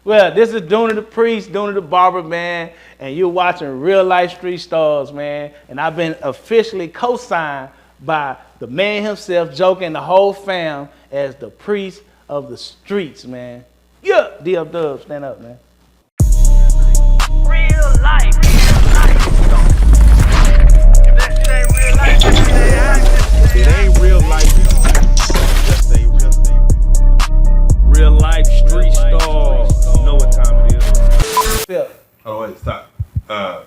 Well, this is Dooney the Priest, Dooney the Barber, man, and you're watching Real Life Street Stars, man. And I've been officially co-signed by the man himself, Joker, and the whole fam as the priest of the streets, man. Yeah, DL Dub, stand up, man. Real life. If that shit ain't real life, it ain't real life. Just ain't real. Real life street stars. You know what time it is. Yeah. Oh wait, stop. I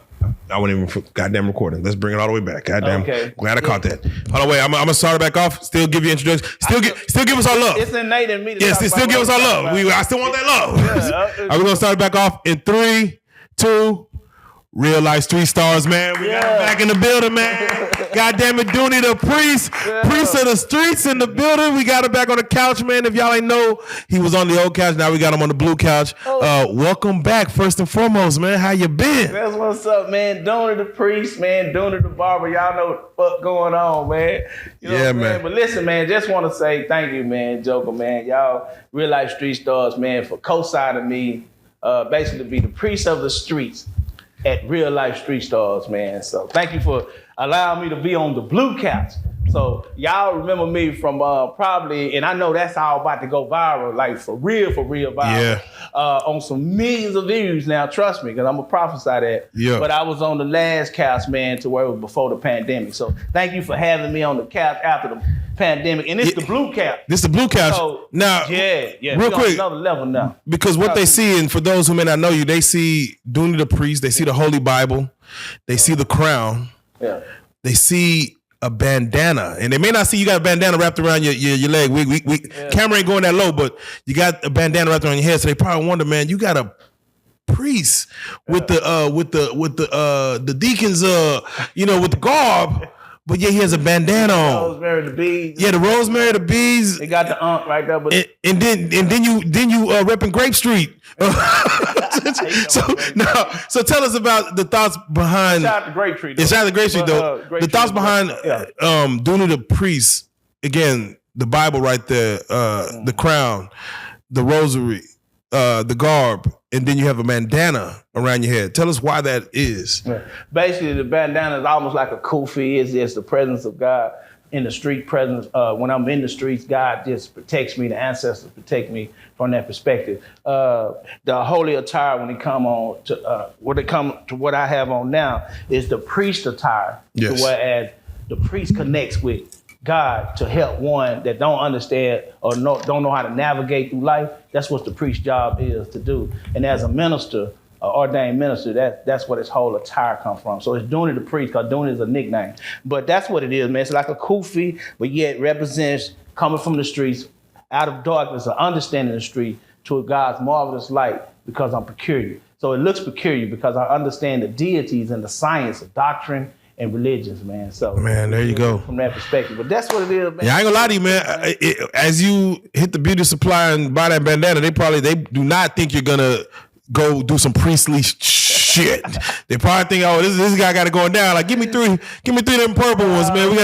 wasn't even goddamn recording. Let's bring it all the way back. Goddamn. Okay. Glad I caught that. Hold on, wait. I'm gonna start it back off. Still give you introduction. Still give us our love. It's innate in me to yes, still give us our love. I still want that love. Yeah, we're gonna start it back off in 3, 2. Real Life Street Stars, man. We got it back in the building, man. Goddamn it, Dooney the Priest. Priest of the streets in the building. We got him back on the couch, man. If y'all ain't know, he was on the old couch. Now we got him on the blue couch. Welcome back, first and foremost, man. How you been? That's what's up, man. Dooney the Priest, man. Dooney the Barber. Y'all know what the fuck going on, man. You know yeah, man. But listen, man, just want to say thank you, man, Joker, man. Y'all Real Life Street Stars, man, for co-signing me, basically to be the priest of the streets at Real Life Street Stars, man. So thank you for allowing me to be on the blue couch. So y'all remember me from probably, and I know that's all about to go viral, like for real viral. On some millions of views now, trust me, because I'm gonna prophesy that. Yeah. But I was on the last couch, man, to where it was before the pandemic. So thank you for having me on the couch after the pandemic. And it's the blue couch. This is the blue couch. So, now, real quick, another level now. Because what they see, and for those who may not know you, they see Dooney the Priest, they see the Holy Bible, they see the crown, they see a bandana, and they may not see you got a bandana wrapped around your leg. Camera ain't going that low, but you got a bandana wrapped around your head, so they probably wonder, man, you got a priest with the deacons, with the garb. But yeah, he has a bandana on. Rosemary the bees. Yeah, the rosemary, the bees. They got the right there, but and then you repping Grape Street. So tell us about the thoughts behind. Shout out to Grape Street. Shout out to Grape Street though. The thoughts behind Dooney the Priest. Again, the Bible right there, the crown, the rosary, the garb, and then you have a bandana around your head. Tell us why that is. Basically, the bandana is almost like a kufi. It's just the presence of God in the street presence. When I'm in the streets, God just protects me. The ancestors protect me from that perspective. The holy attire, when it come on to what I have on now, is the priest attire. Yes. Whereas the priest connects with God to help one that don't understand or don't know how to navigate through life. That's what the priest's job is to do. And as a minister, ordained minister, that's what his whole attire comes from. So it's Dooney the Priest, because Dooney is a nickname. But that's what it is, man. It's like a kufi, but yet represents coming from the streets, out of darkness, or understanding the street to God's marvelous light, because I'm peculiar. So it looks peculiar because I understand the deities and the science of doctrine and religions, man. So man, there you go. From that perspective, but that's what it is, man. Yeah, I ain't gonna lie to you, man. As you hit the beauty supply and buy that bandana, they do not think you're gonna go do some priestly shit. They probably think, oh, this guy got it going down. Like, give me three of them purple ones, man. We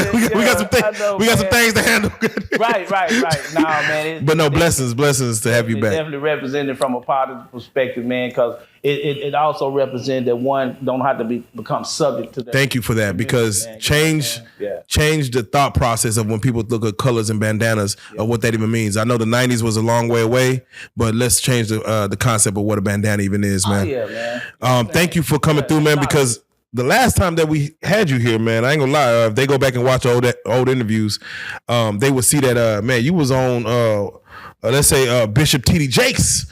got some things to handle. Right. Nah, man. But no, blessings to have you back. Definitely represented from a positive perspective, man, because it also represents that one don't have to become subject to that. Thank you for that, because change the thought process of when people look at colors and bandanas of what that even means. I know the 90s was a long way away, but let's change the concept of what a bandana even is, man. Oh, yeah, man. Thank you for coming through, man, because the last time that we had you here, man, I ain't gonna lie, if they go back and watch old interviews, they would see that, man, you was on, let's say, Bishop T.D. Jakes.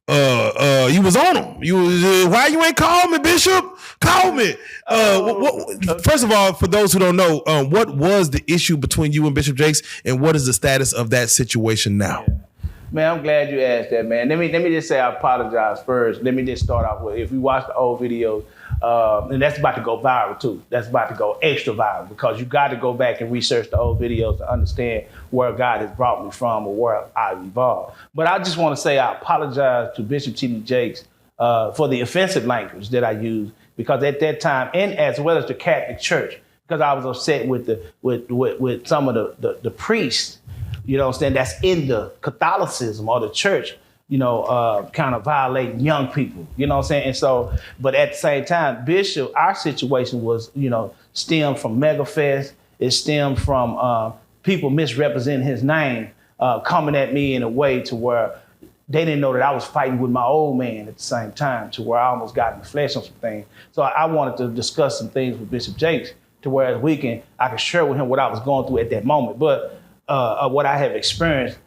You was on him. You was, why you ain't call me, Bishop? Call me. First of all, for those who don't know, what was the issue between you and Bishop Jakes, and what is the status of that situation now? Yeah. Man, I'm glad you asked that, man. Let me just say I apologize first. Let me just start off with, if you watch the old videos, and that's about to go viral too. That's about to go extra viral, because you got to go back and research the old videos to understand where God has brought me from or where I've evolved. But I just want to say I apologize to Bishop T.D. Jakes for the offensive language that I used, because at that time, and as well as the Catholic Church, because I was upset with some of the priests, you know what I'm saying, that's in the Catholicism or the church, kind of violating young people. You know what I'm saying? And so, but at the same time, Bishop, our situation was, stemmed from MegaFest. It stemmed from people misrepresenting his name, coming at me in a way to where they didn't know that I was fighting with my old man at the same time, to where I almost got in the flesh on some things. So I wanted to discuss some things with Bishop Jakes to where I could share with him what I was going through at that moment. But what I had experienced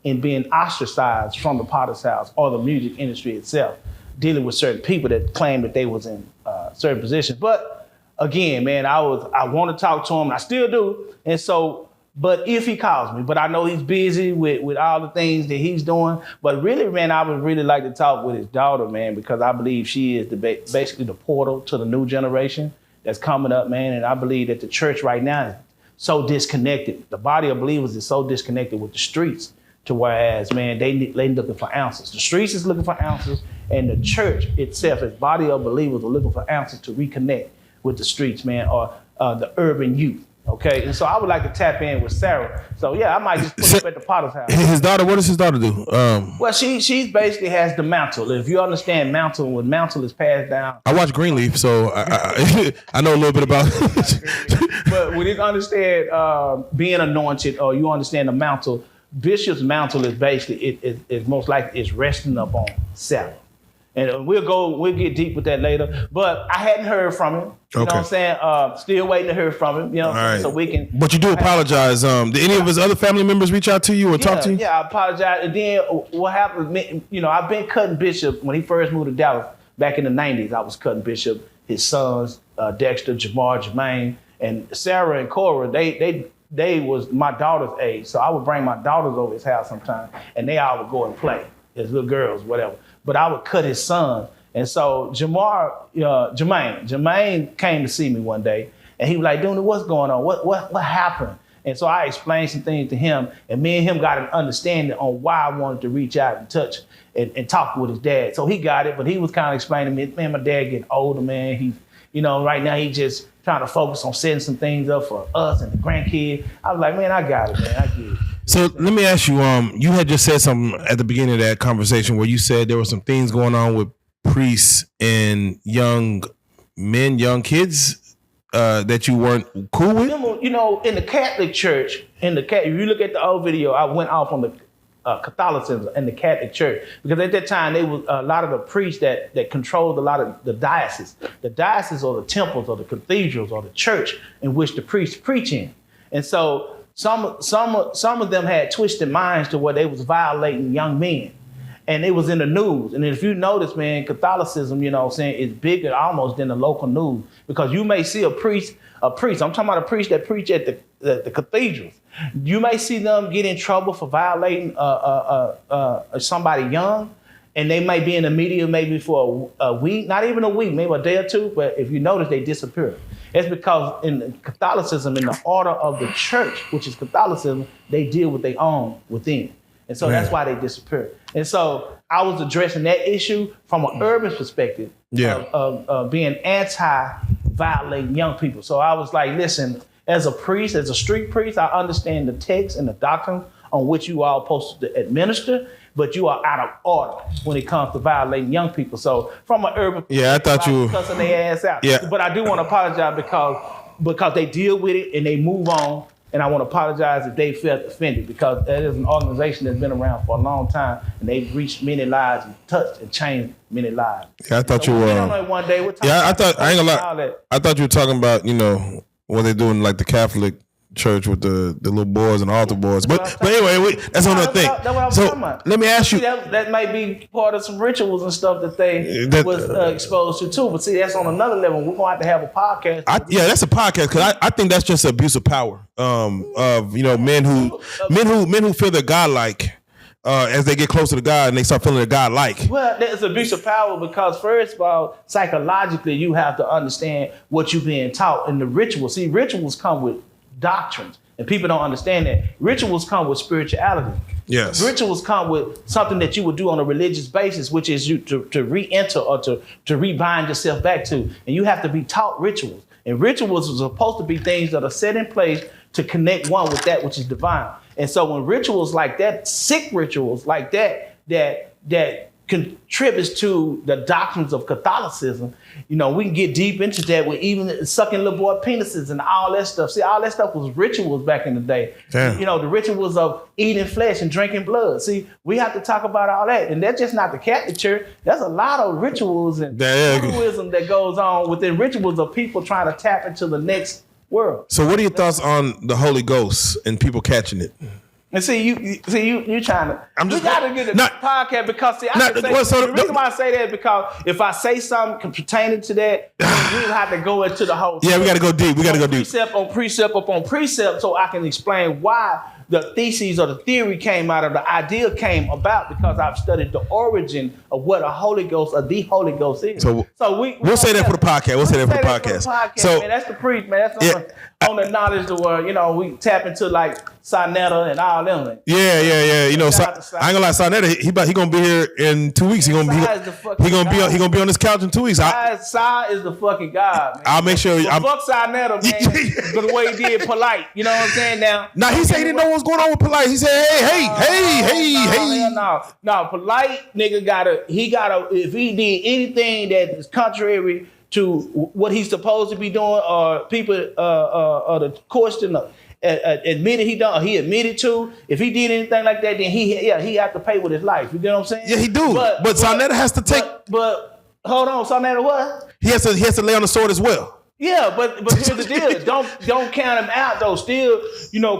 in being ostracized from the Potter's House or the music industry itself, dealing with certain people that claimed that they was in certain positions. But again, man, I want to talk to him, and I still do. And so, but if he calls me, but I know he's busy with all the things that he's doing. But really, man, I would really like to talk with his daughter, man, because I believe she is basically the portal to the new generation that's coming up, man. And I believe that the church right now is so disconnected. The body of believers is so disconnected with the streets, to whereas, man, they looking for answers. The streets is looking for answers, and the church itself, as body of believers, are looking for answers to reconnect with the streets, man, or the urban youth. Okay, and so I would like to tap in with Sarah. So yeah, I might just put up at the Potter's House. His daughter, what does his daughter do? Well, she basically has the mantle. If you understand mantle, when mantle is passed down. I watch Greenleaf, so I know a little bit about it. But when you understand being anointed, or you understand the mantle, Bishop's mantle is basically is most likely is resting up on Sarah. And we'll get deep with that later. But I hadn't heard from him. You know what I'm saying? Still waiting to hear from him. You know, right. So we can. But you do apologize. Did any of his other family members reach out to you or talk to you? Yeah, I apologize. And then what happened? I've been cutting Bishop when he first moved to Dallas back in the '90s. I was cutting Bishop, his sons, Dexter, Jamar, Jermaine, and Sarah and Cora. They was my daughter's age, so I would bring my daughters over his house sometimes, and they all would go and play as little girls, whatever. But I would cut his son. And so Jermaine came to see me one day, and he was like, "Dude, what's going on? What happened?" And so I explained some things to him, and me and him got an understanding on why I wanted to reach out and touch and talk with his dad. So he got it, but he was kind of explaining to me, man, my dad getting older, man. He's, right now he just trying to focus on setting some things up for us and the grandkids. I was like, man, I got it, man, I get it. So let me ask you, you had just said something at the beginning of that conversation where you said there were some things going on with priests and young men, young kids that you weren't cool with? In the Catholic Church, if you look at the old video, I went off on the Catholicism and the Catholic Church, because at that time, they was a lot of the priests that controlled a lot of the dioceses. The dioceses or the temples or the cathedrals or the church in which the priests preach in. And so some of them had twisted minds to where they was violating young men. And it was in the news. And if you notice, man, Catholicism, is bigger almost than the local news. Because you may see a priest, I'm talking about a priest that preach at the cathedrals. You may see them get in trouble for violating somebody young. And they may be in the media maybe for a week, not even a week, maybe a day or two. But if you notice, they disappear. It's because in Catholicism, in the order of the church, which is Catholicism, they deal with their own within. And so that's why they disappear. And so I was addressing that issue from an urban perspective of being anti-violating young people. So I was like, listen, as a priest, as a street priest, I understand the text and the doctrine on which you are supposed to administer, but you are out of order when it comes to violating young people. So from an urban perspective, I thought you cussing their ass out. Yeah. But I do want to apologize because they deal with it and they move on. And I want to apologize if they felt offended, because that is an organization that's been around for a long time, and they've reached many lives and touched and changed many lives. Yeah, I thought you were. One day we'll talk I ain't gonna lie. I thought you were talking about what they're doing like the Catholic church with the little boys and altar boys. But anyway, that's another thing. That's what I was talking about. Let me ask you. That might be part of some rituals and stuff that they was exposed to too. But see, that's on another level. We're going to have a podcast. That's a podcast, because I think that's just abuse of power. Of men who feel they're godlike. As they get closer to God and they start feeling they're God-like. Well, there's abuse of power because, first of all, psychologically, you have to understand what you're being taught in the rituals. See, rituals come with doctrines, and people don't understand that. Rituals come with spirituality. Yes. Rituals come with something that you would do on a religious basis, which is you to re-enter or to rebind yourself back to. And you have to be taught rituals. And rituals are supposed to be things that are set in place to connect one with that which is divine. And so when rituals like that, sick rituals like that contributes to the doctrines of Catholicism, we can get deep into that with even sucking little boy penises and all that stuff. See, all that stuff was rituals back in the day. Damn. The rituals of eating flesh and drinking blood. See, we have to talk about all that. And that's just not the Catholic Church. There's a lot of rituals and voodooism that goes on within rituals of people trying to tap into the next world. So what are your thoughts on the Holy Ghost and people catching it? And see, you trying to. We gotta get a podcast because the reason why I say that is because if I say something pertaining to that, we have to go into the whole. Yeah, we got to go deep. Precept on precept upon precept, so I can explain why the thesis or the theory came out of the idea came about, because I've studied the origin of what a Holy Ghost or the Holy Ghost is. So we'll say that for the podcast. We'll say that for the podcast. So man, that's the priest, man. That's on the knowledge of we tap into like Sonetta and all them. Yeah. I ain't gonna lie, Sonetta, he gonna be here in 2 weeks. He gonna be on this couch in 2 weeks. Sai is the fucking God, man. I'll make sure. Fuck Sonetta, man. But the way he did Polite, you know what I'm saying? Now he said he didn't know what's going on with Polite. He said, hey. No, Polite nigga gotta. If he did anything that is contrary to what he's supposed to be doing, or people the question admitted he admitted to. If he did anything like that, then he have to pay with his life. You get what I'm saying? Yeah, he do. But Sonetta has to take. But hold on, Sonetta what? He has to lay on the sword as well. Yeah, but here's the deal. Don't count him out though. Still,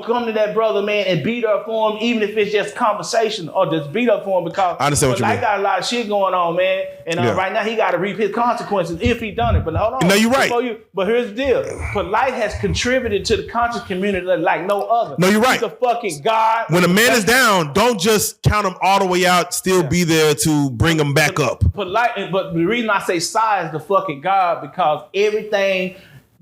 come to that brother, man, and beat up for him, even if it's just conversation, or just beat up for him, because I understand what you mean. I got a lot of shit going on, man, and right now he got to reap his consequences if he done it. But hold on, no, you're right. But here's the deal: Polite has contributed to the conscious community like no other. No, you're right. He's a fucking God. When a man is down, don't just count him all the way out. Still be there to bring him back up. Polite, but the reason I say Sai is the fucking God, because everything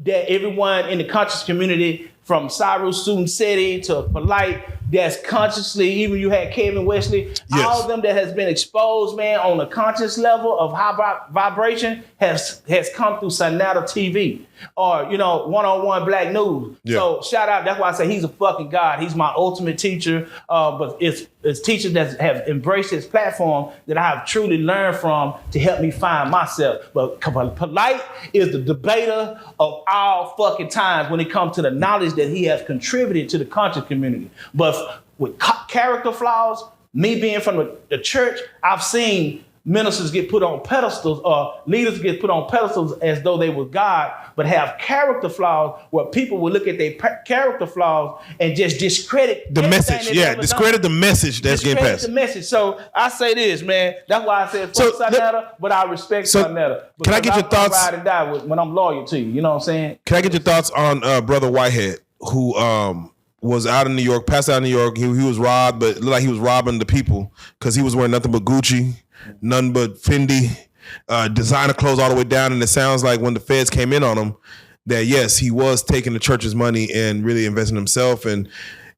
that everyone in the conscious community, from Cyrus Student City to Polite, that's consciously, even you had Kevin Wesley, all of them that has been exposed, man, on a conscious level of high vibration has come through Sonata TV or, one-on-one Black News. Yeah. So shout out, that's why I say he's a fucking God. He's my ultimate teacher. But it's teachers that have embraced his platform that I have truly learned from to help me find myself. But Polite is the debater of all fucking times when it comes to the knowledge that he has contributed to the conscious community. But with character flaws, me being from the church, I've seen ministers get put on pedestals, or leaders get put on pedestals as though they were God, but have character flaws where people will look at their character flaws and just discredit the message. Yeah, discredit the message that's getting passed. The message. So I say this, man. That's why I said fuck Sonetta, but I respect Sonetta. Can I get your thoughts? Ride and die when I'm loyal to you. You know what I'm saying? Can I get your thoughts on Brother Whitehead, who was out in New York, passed out in New York. He was robbed, but it looked like he was robbing the people because he was wearing nothing but Gucci, nothing but Fendi, designer clothes all the way down. And it sounds like when the feds came in on him, that yes, he was taking the church's money and really investing in himself. And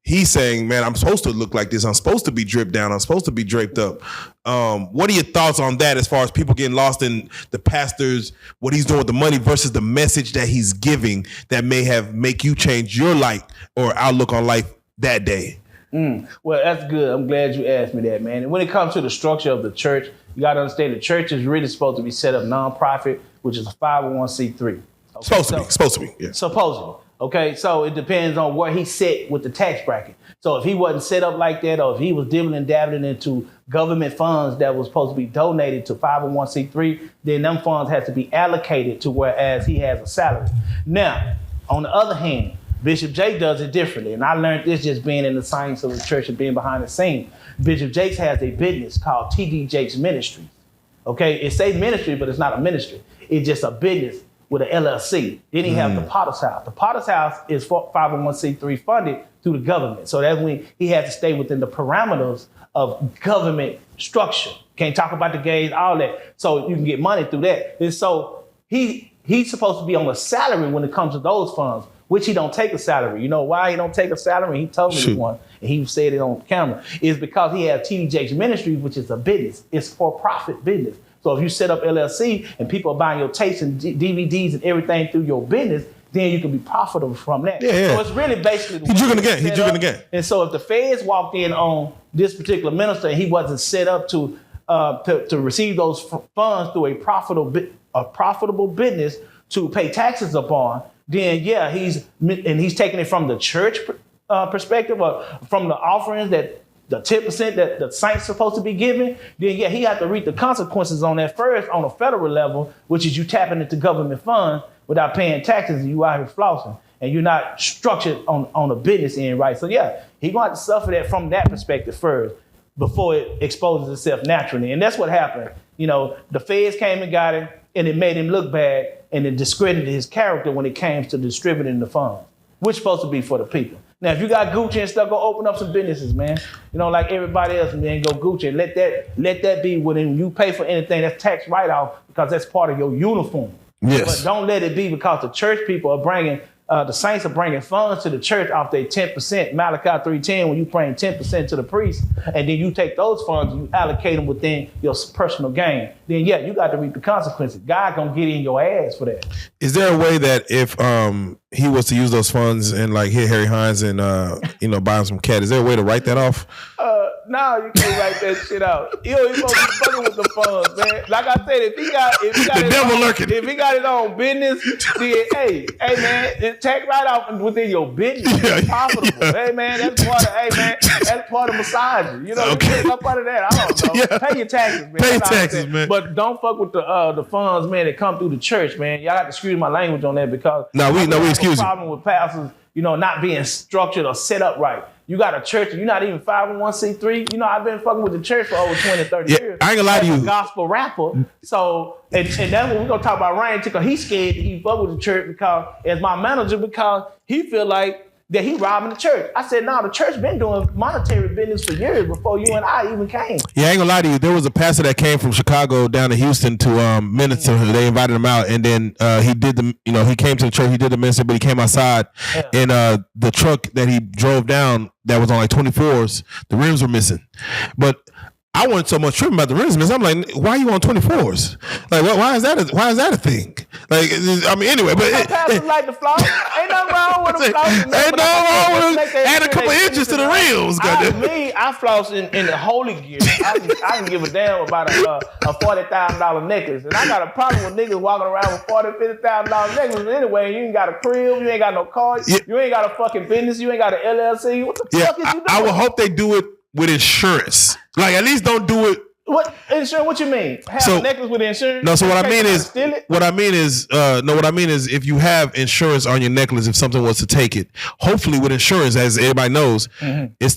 he's saying, man, I'm supposed to look like this. I'm supposed to be dripped down. I'm supposed to be draped up. What are your thoughts on that as far as people getting lost in the pastors, what he's doing with the money versus the message that he's giving that may make you change your life or outlook on life that day? Well, that's good. I'm glad you asked me that, man. And when it comes to the structure of the church, you got to understand the church is really supposed to be set up nonprofit, which is a 501c3. Okay? Supposed to be. Yeah. Supposedly. Okay, so it depends on where he's set with the tax bracket. So if he wasn't set up like that, or if he was dibbling and dabbling into government funds that was supposed to be donated to 501c3, then them funds have to be allocated to whereas he has a salary. Now, on the other hand, Bishop Jake does it differently. And I learned this just being in the science of the church and being behind the scenes. Bishop Jakes has a business called TD Jakes Ministries. Okay, it says ministry, but it's not a ministry. It's just a business with an LLC. Then he has the Potter's House. The Potter's House is 501c3 funded through the government. So that's when he has to stay within the parameters of government structure. Can't talk about the gays, all that. So you can get money through that. And so he's supposed to be on a salary when it comes to those funds, which he don't take a salary. You know why he don't take a salary? He told me this one, and he said it on camera. Is because he has TD Jakes Ministries, which is a business. It's for-profit business. So if you set up LLC and people are buying your tapes and DVDs and everything through your business, then you can be profitable from that. Yeah. So it's really basically He drinking again. He drinking again. And so if the feds walked in on this particular minister and he wasn't set up to receive those funds through a profitable business to pay taxes upon, then yeah, he's taking it from the church perspective or from the offerings that the 10% that the saints supposed to be giving, then yeah, he had to reap the consequences on that first on a federal level, which is you tapping into government funds without paying taxes and you out here flossing. And you're not structured on the business end, right? So yeah, he gonna have to suffer that from that perspective first before it exposes itself naturally. And that's what happened. You know, the feds came and got him and it made him look bad and it discredited his character when it came to distributing the funds, which is supposed to be for the people. Now, if you got Gucci and stuff, go open up some businesses, man. You know, like everybody else, man, go Gucci and let that be when you pay for anything that's tax write-off because that's part of your uniform. Yes. But don't let it be because the church people are bringing, the saints are bringing funds to the church off their 10%, Malachi 3:10, when you bring 10% to the priest, and then you take those funds and you allocate them within your personal gain. Then yeah, you got to reap the consequences. God gonna get in your ass for that. Is there a way that if he was to use those funds and like hit Harry Hines and buy him some cat, is there a way to write that off? No, you can't write that shit out. You know, you supposed to be fucking with the funds, man. Like I said, if he got the devil lurking. If he got his own business, then hey man, tax right off within your business. It's profitable. Yeah. Hey man, that's part of massaging. You know, okay. Up out of that. I don't know. Yeah. Pay your taxes, man. Pay taxes, man. But don't fuck with the funds, man, that come through the church, man. Y'all got to excuse my language on that because we excuse you. Problem with pastors, not being structured or set up right. You got a church and you're not even 501c3. You know, I've been fucking with the church for over 20, 30 years. I ain't gonna lie to you. A gospel rapper. So, and that's what we're gonna talk about Ryan, because he's scared to even fuck with the church because, as my manager, because he feel like that he robbing the church. I said, no, the church been doing monetary business for years before you and I even came. Yeah, I ain't gonna lie to you. There was a pastor that came from Chicago down to Houston to minister. They invited him out, and then he did he came to the church, he did the ministry, but he came outside, and the truck that he drove down that was on like 24s, the rims were missing. But I wasn't so much tripping about the rims missing. I'm like, why are you on 24s? Like, why is that a thing? Like, I mean, anyway, but pastors like the floss. Ain't nothing wrong with the floss. Ain't nothing wrong with add a couple inches to the rims. I floss in the holy gear. I can give a damn about a $40,000 necklace, and I got a problem with niggas walking around with $50,000 necklaces anyway. You ain't got a crib, you ain't got no car, you ain't got a fucking business, you ain't got an LLC. What the fuck is you doing? I would hope they do it with insurance. Like, at least don't do it. What insurance? What you mean? Have a necklace with insurance? No. So what I mean is, if you have insurance on your necklace, if something was to take it, hopefully with insurance, as everybody knows, it's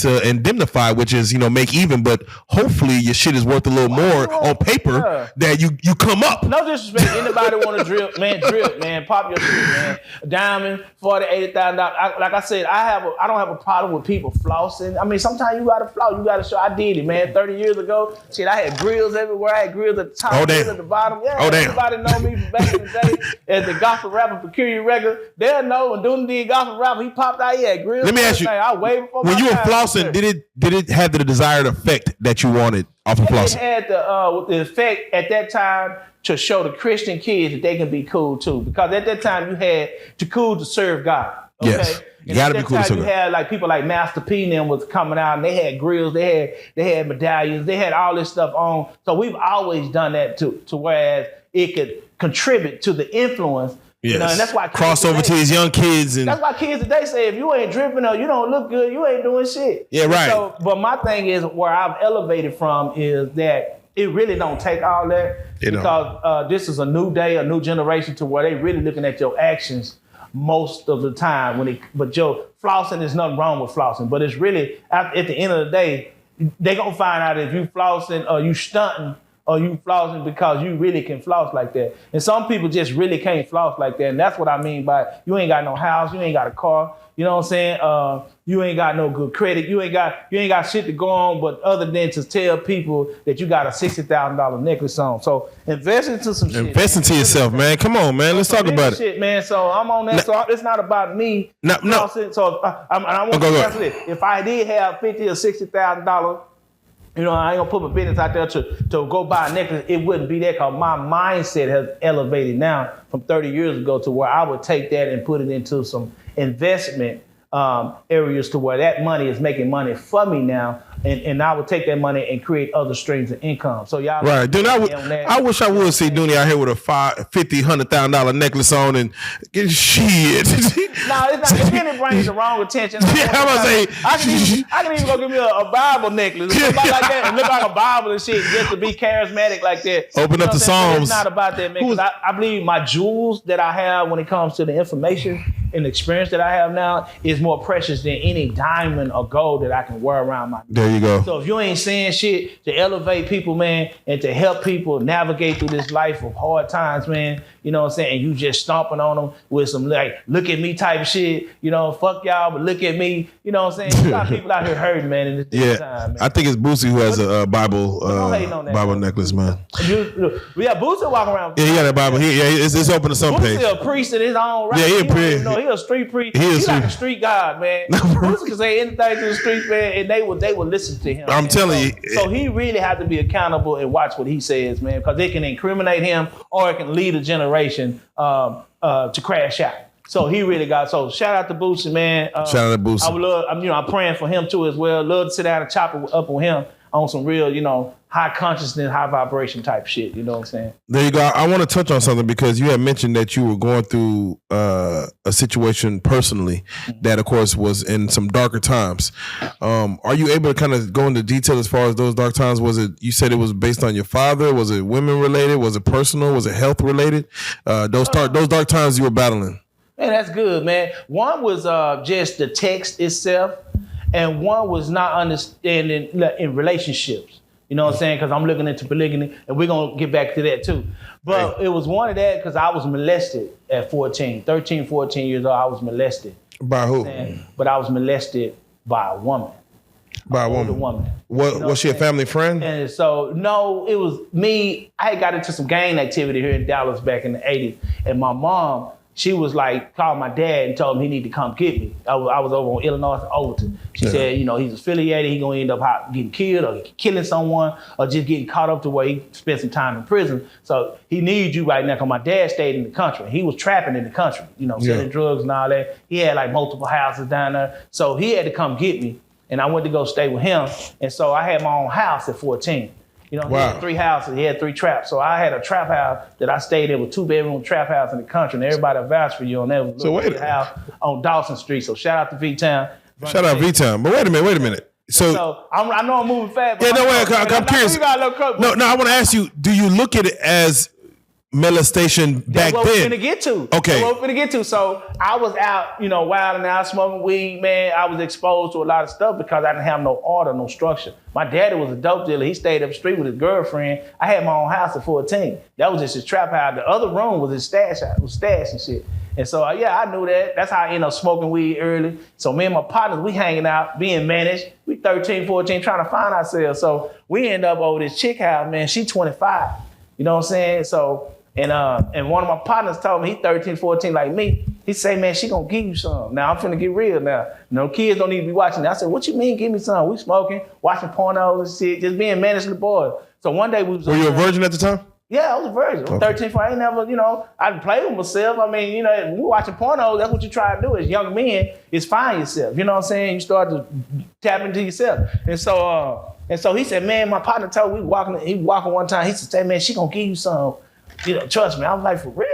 to indemnify, which is make even. But hopefully your shit is worth a little more on paper that you come up. No disrespect. Anybody want to drill, man? Pop your shit, man. Diamond, $40,000, $80,000. Like I said, I don't have a problem with people flossing. I mean, sometimes you gotta floss. You gotta show. I did it, man. 30 years ago. Shit, I had grills everywhere. I had grills at the top, grills at the bottom. Yeah, everybody know me from back in the day as the gospel rapper Peculiar Record. They'll know when Dooney did gospel rapper, he popped out. He had grills. Let me ask you, I waited for when you were flossing, did it have the desired effect that you wanted off of flossing? It had the effect at that time to show the Christian kids that they can be cool too. Because at that time you had to cool to serve God. Okay? Yes. You gotta be cool to serve God. You had like people like Master P and them was coming out and they had grills, they had medallions, they had all this stuff on. So we've always done that to whereas it could contribute to the influence. Yes. And that's why crossover to these young kids. And that's why kids today say if you ain't dripping or you don't look good, you ain't doing shit. Yeah, right. So, but my thing is where I've elevated from is that it really don't take all that because this is a new day, a new generation to where they really looking at your actions most of the time. But Joe, flossing is nothing wrong with flossing, but it's really at the end of the day, they gonna find out if you flossing or you stunting or you flossing because you really can floss like that. And some people just really can't floss like that. And that's what I mean by you ain't got no house, you ain't got a car, you know what I'm saying? You ain't got no good credit, you ain't got shit to go on, but other than to tell people that you got a $60,000 necklace on. So invest into some shit. Invest into yourself, man. Come on, man. Let's talk about it. Shit, man. So I'm on that. So it's not about me. No. So I want to answer this. If I did have $50,000 or $60,000 You know, I ain't gonna put my business out there to go buy a necklace. It wouldn't be that, because my mindset has elevated now from 30 years ago to where I would take that and put it into some investment areas to where that money is making money for me now, and I would take that money and create other streams of income. So y'all right, dude. I wish I would see Dooney out here with a $50,000-$100,000 necklace on and get shit. No, it's not. Then it brings the wrong attention. Yeah, I'm gonna say I can even go give me a Bible necklace or something like that and look like a Bible and shit, just to be charismatic like that. Open up the Psalms. It's not about that, man. Because I believe my jewels that I have when it comes to the information and the experience that I have now is more precious than any diamond or gold that I can wear around my neck. There you go. So if you ain't saying shit to elevate people, man, and to help people navigate through this life of hard times, man, you know what I'm saying, and you just stomping on them with some like, look at me type of shit, you know, fuck y'all, but look at me, you know what I'm saying? There's a lot of people out here hurting, man, in this time, man. I think it's Boosie who has a Bible necklace, man. Yeah, Boosie walking around. Yeah, he got a Bible. It's open to some page. Boosie a priest in his own right. Yeah, he a priest. He a street priest. He's like a street god, man. Boosie can say anything to the street, man, and they will listen to him. I'm telling you. So he really has to be accountable and watch what he says, man, because it can incriminate him or it can lead a generation to crash out. So he really got, so shout out to Boosie, man. Shout out to Boosie. I would love, I'm praying for him too as well. Love to sit down and chop it up with him on some real, high consciousness, high vibration type shit. You know what I'm saying? There you go. I want to touch on something because you had mentioned that you were going through a situation personally that, of course, was in some darker times. Are you able to kind of go into detail as far as those dark times? Was it, you said it was based on your father? Was it women related? Was it personal? Was it health related? Those dark times you were battling. Man, that's good, man. One was just the text itself, and one was not understanding in relationships. You know what I'm saying? Because I'm looking into polygamy, and we're going to get back to that too. But It was one of that because I was molested at 13, 14 years old. I was molested. By who? But I was molested by a woman. By a woman. Was she a family friend? And so, no, it was me. I had got into some gang activity here in Dallas back in the 80s, and my mom, she was like, called my dad and told him he need to come get me. I was over on Illinois and Overton. She said, he's affiliated. He's going to end up getting killed or killing someone or just getting caught up to where he spent some time in prison. So he needs you right now because my dad stayed in the country. He was trapping in the country, selling drugs and all that. He had like multiple houses down there. So he had to come get me. And I went to go stay with him. And so I had my own house at 14. He had 3 houses. He had 3 traps. So I had a trap house that I stayed in with 2-bedroom trap house in the country. And everybody vouched for you on that. So wait a minute. House on Dawson Street. So shout out to V-Town. Shout out V-Town. But wait a minute. So I know I'm moving fast. But I'm curious. No, I want to ask you, do you look at it as molestation back then? That's what we're finna get to. Okay. That's what we're finna get to. So I was out, wilding out, smoking weed, man. I was exposed to a lot of stuff because I didn't have no order, no structure. My daddy was a dope dealer. He stayed up the street with his girlfriend. I had my own house at 14. That was just his trap house. The other room was his stash house, was stash and shit. And so, I knew that. That's how I ended up smoking weed early. So me and my partners, we hanging out, being managed. We 13, 14, trying to find ourselves. So we end up over this chick house, man. She 25. You know what I'm saying? So, and one of my partners told me, he 13, 14 like me. He say, man, she gonna give you some. Now I'm finna get real now. Kids don't need to be watching that. I said, what you mean give me some? We smoking, watching pornos and shit, just being managed to the boys. So one day we was— Were you a virgin at the time? Yeah, I was a virgin. Okay. 13, 14, I ain't never, I played with myself. I mean, when we watching pornos, that's what you try to do as young men, is find yourself. You know what I'm saying? You start to tap into yourself. And so he said, man, my partner told me, he walking one time, he said, hey, man, she gonna give you some. Trust me. I was like, for real?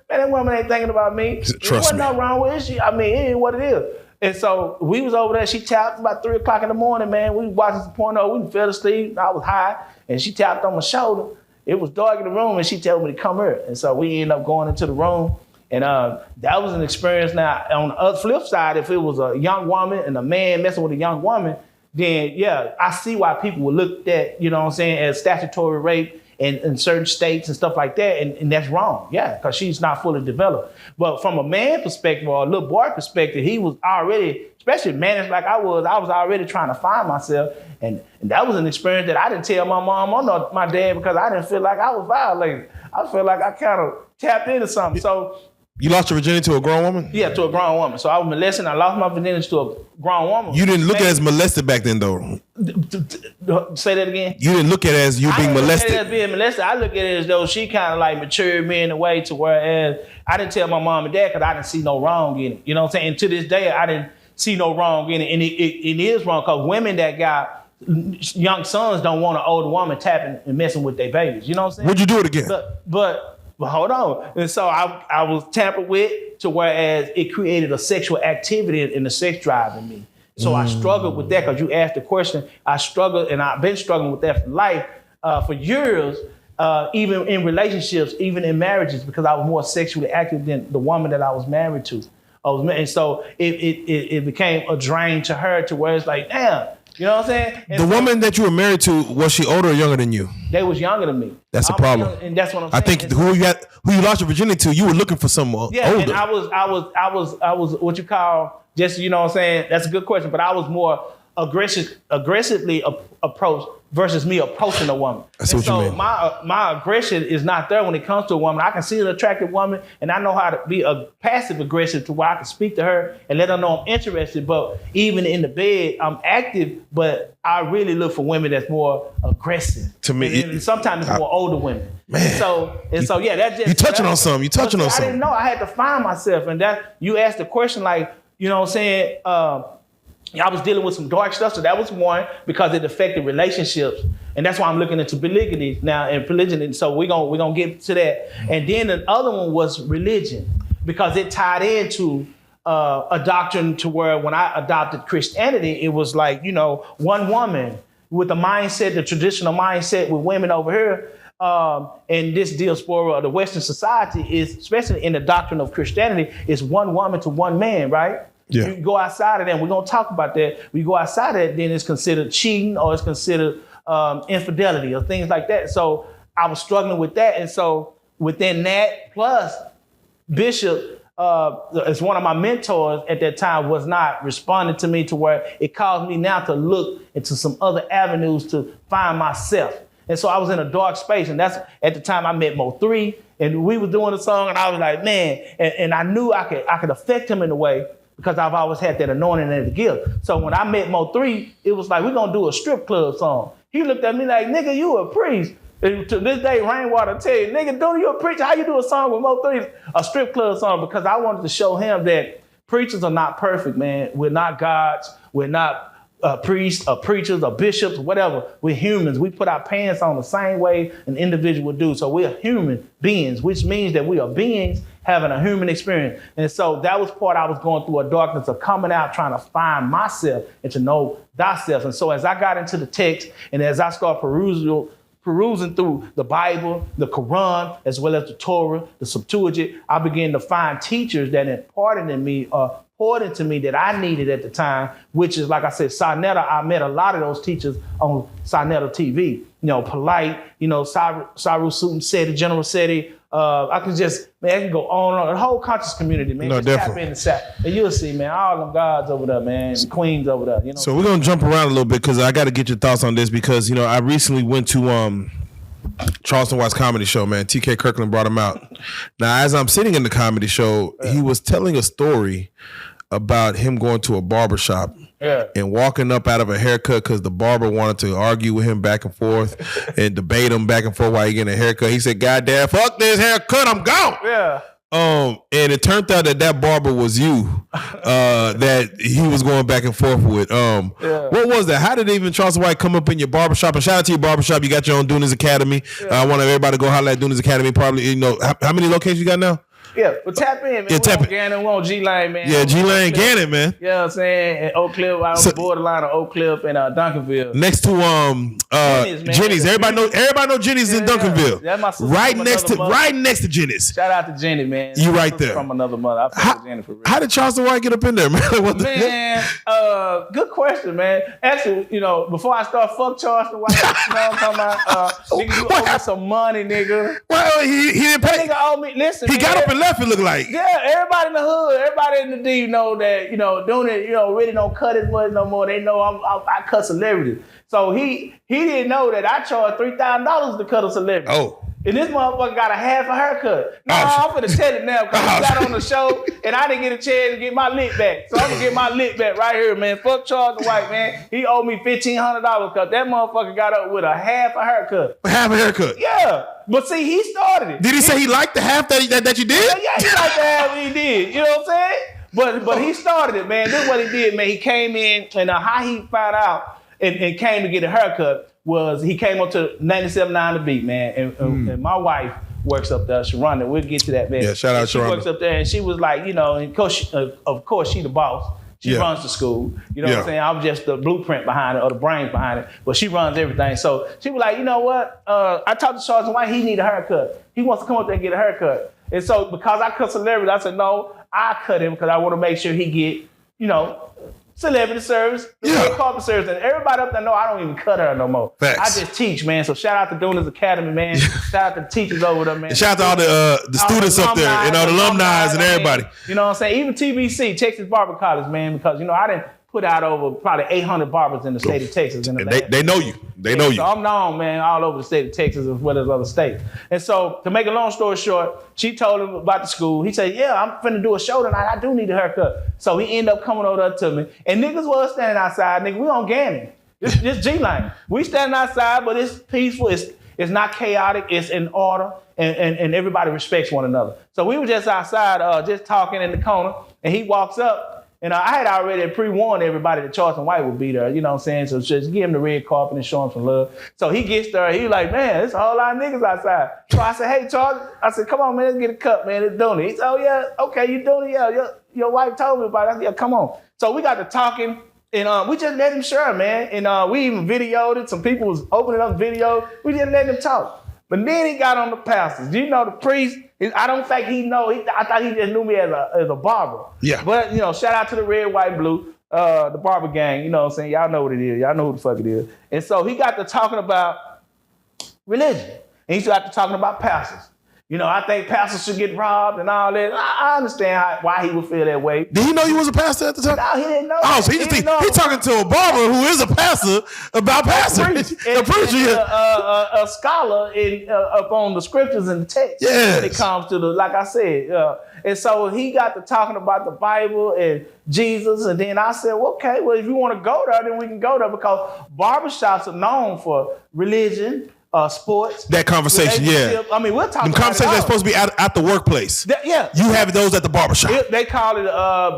Man, that woman ain't thinking about me. Trust me. There wasn't nothing wrong with it. It is what it is. And so we was over there. She tapped about 3 o'clock in the morning, man. We was watching some porno. We fell asleep. I was high. And she tapped on my shoulder. It was dark in the room, and she told me to come here. And so we ended up going into the room. And that was an experience. Now, on the other flip side, if it was a young woman and a man messing with a young woman, then, I see why people would look at, as statutory rape in certain states and stuff like that, and that's wrong, because she's not fully developed. But from a man perspective or a little boy perspective, he was already, especially managed like I was already trying to find myself, and that was an experience that I didn't tell my mom or my dad because I didn't feel like I was violated. I felt like I kind of tapped into something. So You lost your virginity to a grown woman? Yeah, to a grown woman. So I was molested. I lost my virginity to a grown woman. You didn't look at it as molested back then, though. Say that again. You didn't look at it as you being molested. I didn't look at it as being molested. I look at it as though she kind of like matured me in a way to whereas I didn't tell my mom and dad because I didn't see no wrong in it. You know what I'm saying? And to this day, I didn't see no wrong in it. And it is wrong because women that got young sons don't want an older woman tapping and messing with their babies. You know what I'm saying? Would you do it again? But hold on. And so I was tampered with to whereas it created a sexual activity in the sex drive in me. So I struggled with that because you asked the question. I struggled and I've been struggling with that for life for years, even in relationships, even in marriages, because I was more sexually active than the woman that I was married to. And so it became a drain to her to where it's like, damn, you know what I'm saying? And the woman that you were married to, was she older or younger than you? They was younger than me. That's a problem. And that's what I'm saying. I think who you lost your virginity to, you were looking for someone older. And I was what you call just, you know what I'm saying? That's a good question, but I was more aggressively approached versus me approaching a woman. I see what you mean. My aggression is not there when it comes to a woman. I can see an attractive woman and I know how to be a passive aggressive to where I can speak to her and let her know I'm interested. But even in the bed, I'm active, but I really look for women that's more aggressive. To me, and sometimes it's more older women. Man. And so yeah, that just you touching on something. I didn't know. I had to find myself, and that you asked the question like, you know what I'm saying? I was dealing with some dark stuff, so that was one because it affected relationships, and that's why I'm looking into polygamy now and polygyny. So we're gonna get to that, and then the other one was religion because it tied into a doctrine to where when I adopted Christianity, it was like, you know, one woman with the mindset, the traditional mindset with women over here. And this diaspora of the Western society is, especially in the doctrine of Christianity, is one woman to one man, right? Yeah. You go outside of that, we're going to talk about that. We go outside of that, then it's considered cheating or it's considered infidelity or things like that. So I was struggling with that. And so within that, plus Bishop, as one of my mentors at that time, was not responding to me to where it caused me now to look into some other avenues to find myself. And so I was in a dark space, and that's at the time I met Mo3, and we were doing a song, and I was like, man, and I knew I could affect him in a way because I've always had that anointing and the gift. So when I met Mo3, it was like, we're gonna do a strip club song. He looked at me like, nigga, you a priest. And to this day, Rainwater tell you, nigga, dude, you a preacher? How you do a song with Mo3? A strip club song, because I wanted to show him that preachers are not perfect, man. We're not gods. We're not priests or preachers or bishops or whatever. We're humans. We put our pants on the same way an individual would do. So we're human beings, which means that we are beings having a human experience. And so that was part I was going through, a darkness of coming out, trying to find myself and to know thyself. And so as I got into the text and as I started perusing through the Bible, the Quran, as well as the Torah, the Septuagint, I began to find teachers that imparted in me poured into me that I needed at the time, which is, like I said, Sarnetta. I met a lot of those teachers on Sarnetta TV. You know, Polite, you know, Saru Sutum Seti, General Seti. I can go on and on. The whole conscious community, man. No, just definitely. tap in the sap. And you'll see, man, all them gods over there, man, the queens over there. You know. So we're gonna jump around a little bit because I got to get your thoughts on this because, you know, I recently went to Charleston White's comedy show, man. TK Kirkland brought him out. Now, as I'm sitting in the comedy show, he was telling a story about him going to a barbershop and walking up out of a haircut because the barber wanted to argue with him back and forth and debate him back and forth while he getting a haircut. He said, "Goddamn, fuck this haircut, I'm gone." Yeah. And it turned out that barber was you that he was going back and forth with. What was that? How did even Charleston White come up in your barbershop? And shout out to your barbershop. You got your own Duna's Academy. I want everybody to go holler at Duna's Academy. Probably, you know, how many locations you got now? Yeah, but tap in, man. Yeah, tap in. Gannon, we on G-Lane, man. Yeah, G-Lane Gannon, man. You know what I'm saying? And Oak Cliff, I was borderline of Oak Cliff and Duncanville. Next to Jenny's. Everybody know Jenny's in Duncanville. That's my sister right from next to Jenny's. Shout out to Jenny, man. You right there. From another mother. I fuck with Jenny for real. How did Charleston White get up in there, man? What the man, good question, man. Actually, you know, before I start, fuck Charleston White. You know what I'm talking about? Nigga, you owe me some money, nigga. Well, he didn't pay. Nigga owe me. Listen, he man, got up and left. It looked like. Yeah, everybody in the hood, everybody in the D know that, you know, doing it, you know, really don't cut as much no more. They know I cut celebrities. So he didn't know that I charged $3,000 to cut a celebrity. Oh. And this motherfucker got a half a haircut. I'm finna tell it now because he got on the show and I didn't get a chance to get my lick back. So I'm gonna get my lick back right here, man. Fuck Charleston White, man. He owed me $1,500 because that motherfucker got up with a half a haircut. Half a haircut? Yeah. But see, he started it. Did he say he liked the half that you did? Yeah, he liked the half he did. You know what I'm saying? But he started it, man. This is what he did, man. He came in and how he found out and came to get a haircut was he came up to 97.9 The Beat, man. And my wife works up there, Sharonda. We'll get to that, man. Yeah, shout out She Sharonda. works up there and she was like, and of course she the boss. She runs the school. You know what I'm saying? I'm just the blueprint behind it or the brains behind it. But she runs everything. So she was like, you know what? I talked to Charleston White. He need a haircut. He wants to come up there and get a haircut. And so because I cut celebrity, I said, no, I cut him because I want to make sure he get, celebrity service, carpet service. And everybody up there know I don't even cut her no more. Facts. I just teach, man. So shout out to Duna's Academy, man. Shout out to the teachers over there, man. And shout out to all the students up there and all the alumni and everybody. You know what I'm saying? Even TBC, Texas Barber College, man, because, I didn't put out over probably 800 barbers in the state of Texas. They know you. They know you. So I'm known, man, all over the state of Texas as well as other states. And so to make a long story short, she told him about the school. He said, yeah, I'm finna do a show tonight. I do need a haircut. So he ended up coming over there to me. And niggas was standing outside. Nigga, we on Gannon. This G-Line. We standing outside, but it's peaceful. It's not chaotic. It's in order. And everybody respects one another. So we were just outside, just talking in the corner. And he walks up. And I had already pre-warned everybody that Charleston White would be there, you know what I'm saying? So just give him the red carpet and show him some love. So he gets there, he like, man, there's a whole lot of niggas outside. So I said, hey, Charles, come on, man, let's get a cup, man, it's doing it. He said, oh, yeah, okay, you doing it, yeah, your wife told me about it. I said, yeah, come on. So we got to talking, and we just let him share, man. And we even videoed it. Some people was opening up video. We just let him talk. But then he got on the pastors. Do you know the priest? I don't think he know. I thought he just knew me as a barber. Yeah. But, shout out to the red, white, blue, the barber gang. You know what I'm saying? Y'all know what it is. Y'all know who the fuck it is. And so he got to talking about religion. And he got to talking about pastors. I think pastors should get robbed and all that. I understand why he would feel that way. Did he know you was a pastor at the time? No, he didn't know. Oh, so he talking to a barber who is a pastor about pastor. A preacher. A scholar up on the scriptures and the text. Yes. When it comes to like I said. And so he got to talking about the Bible and Jesus. And then I said, well, okay, well, if you want to go there, then we can go there because barbershops are known for religion, sports. That conversation, yeah. I mean, we'll talk about conversations that's supposed to be at the workplace. Yeah. You have those at the barbershop. They called it,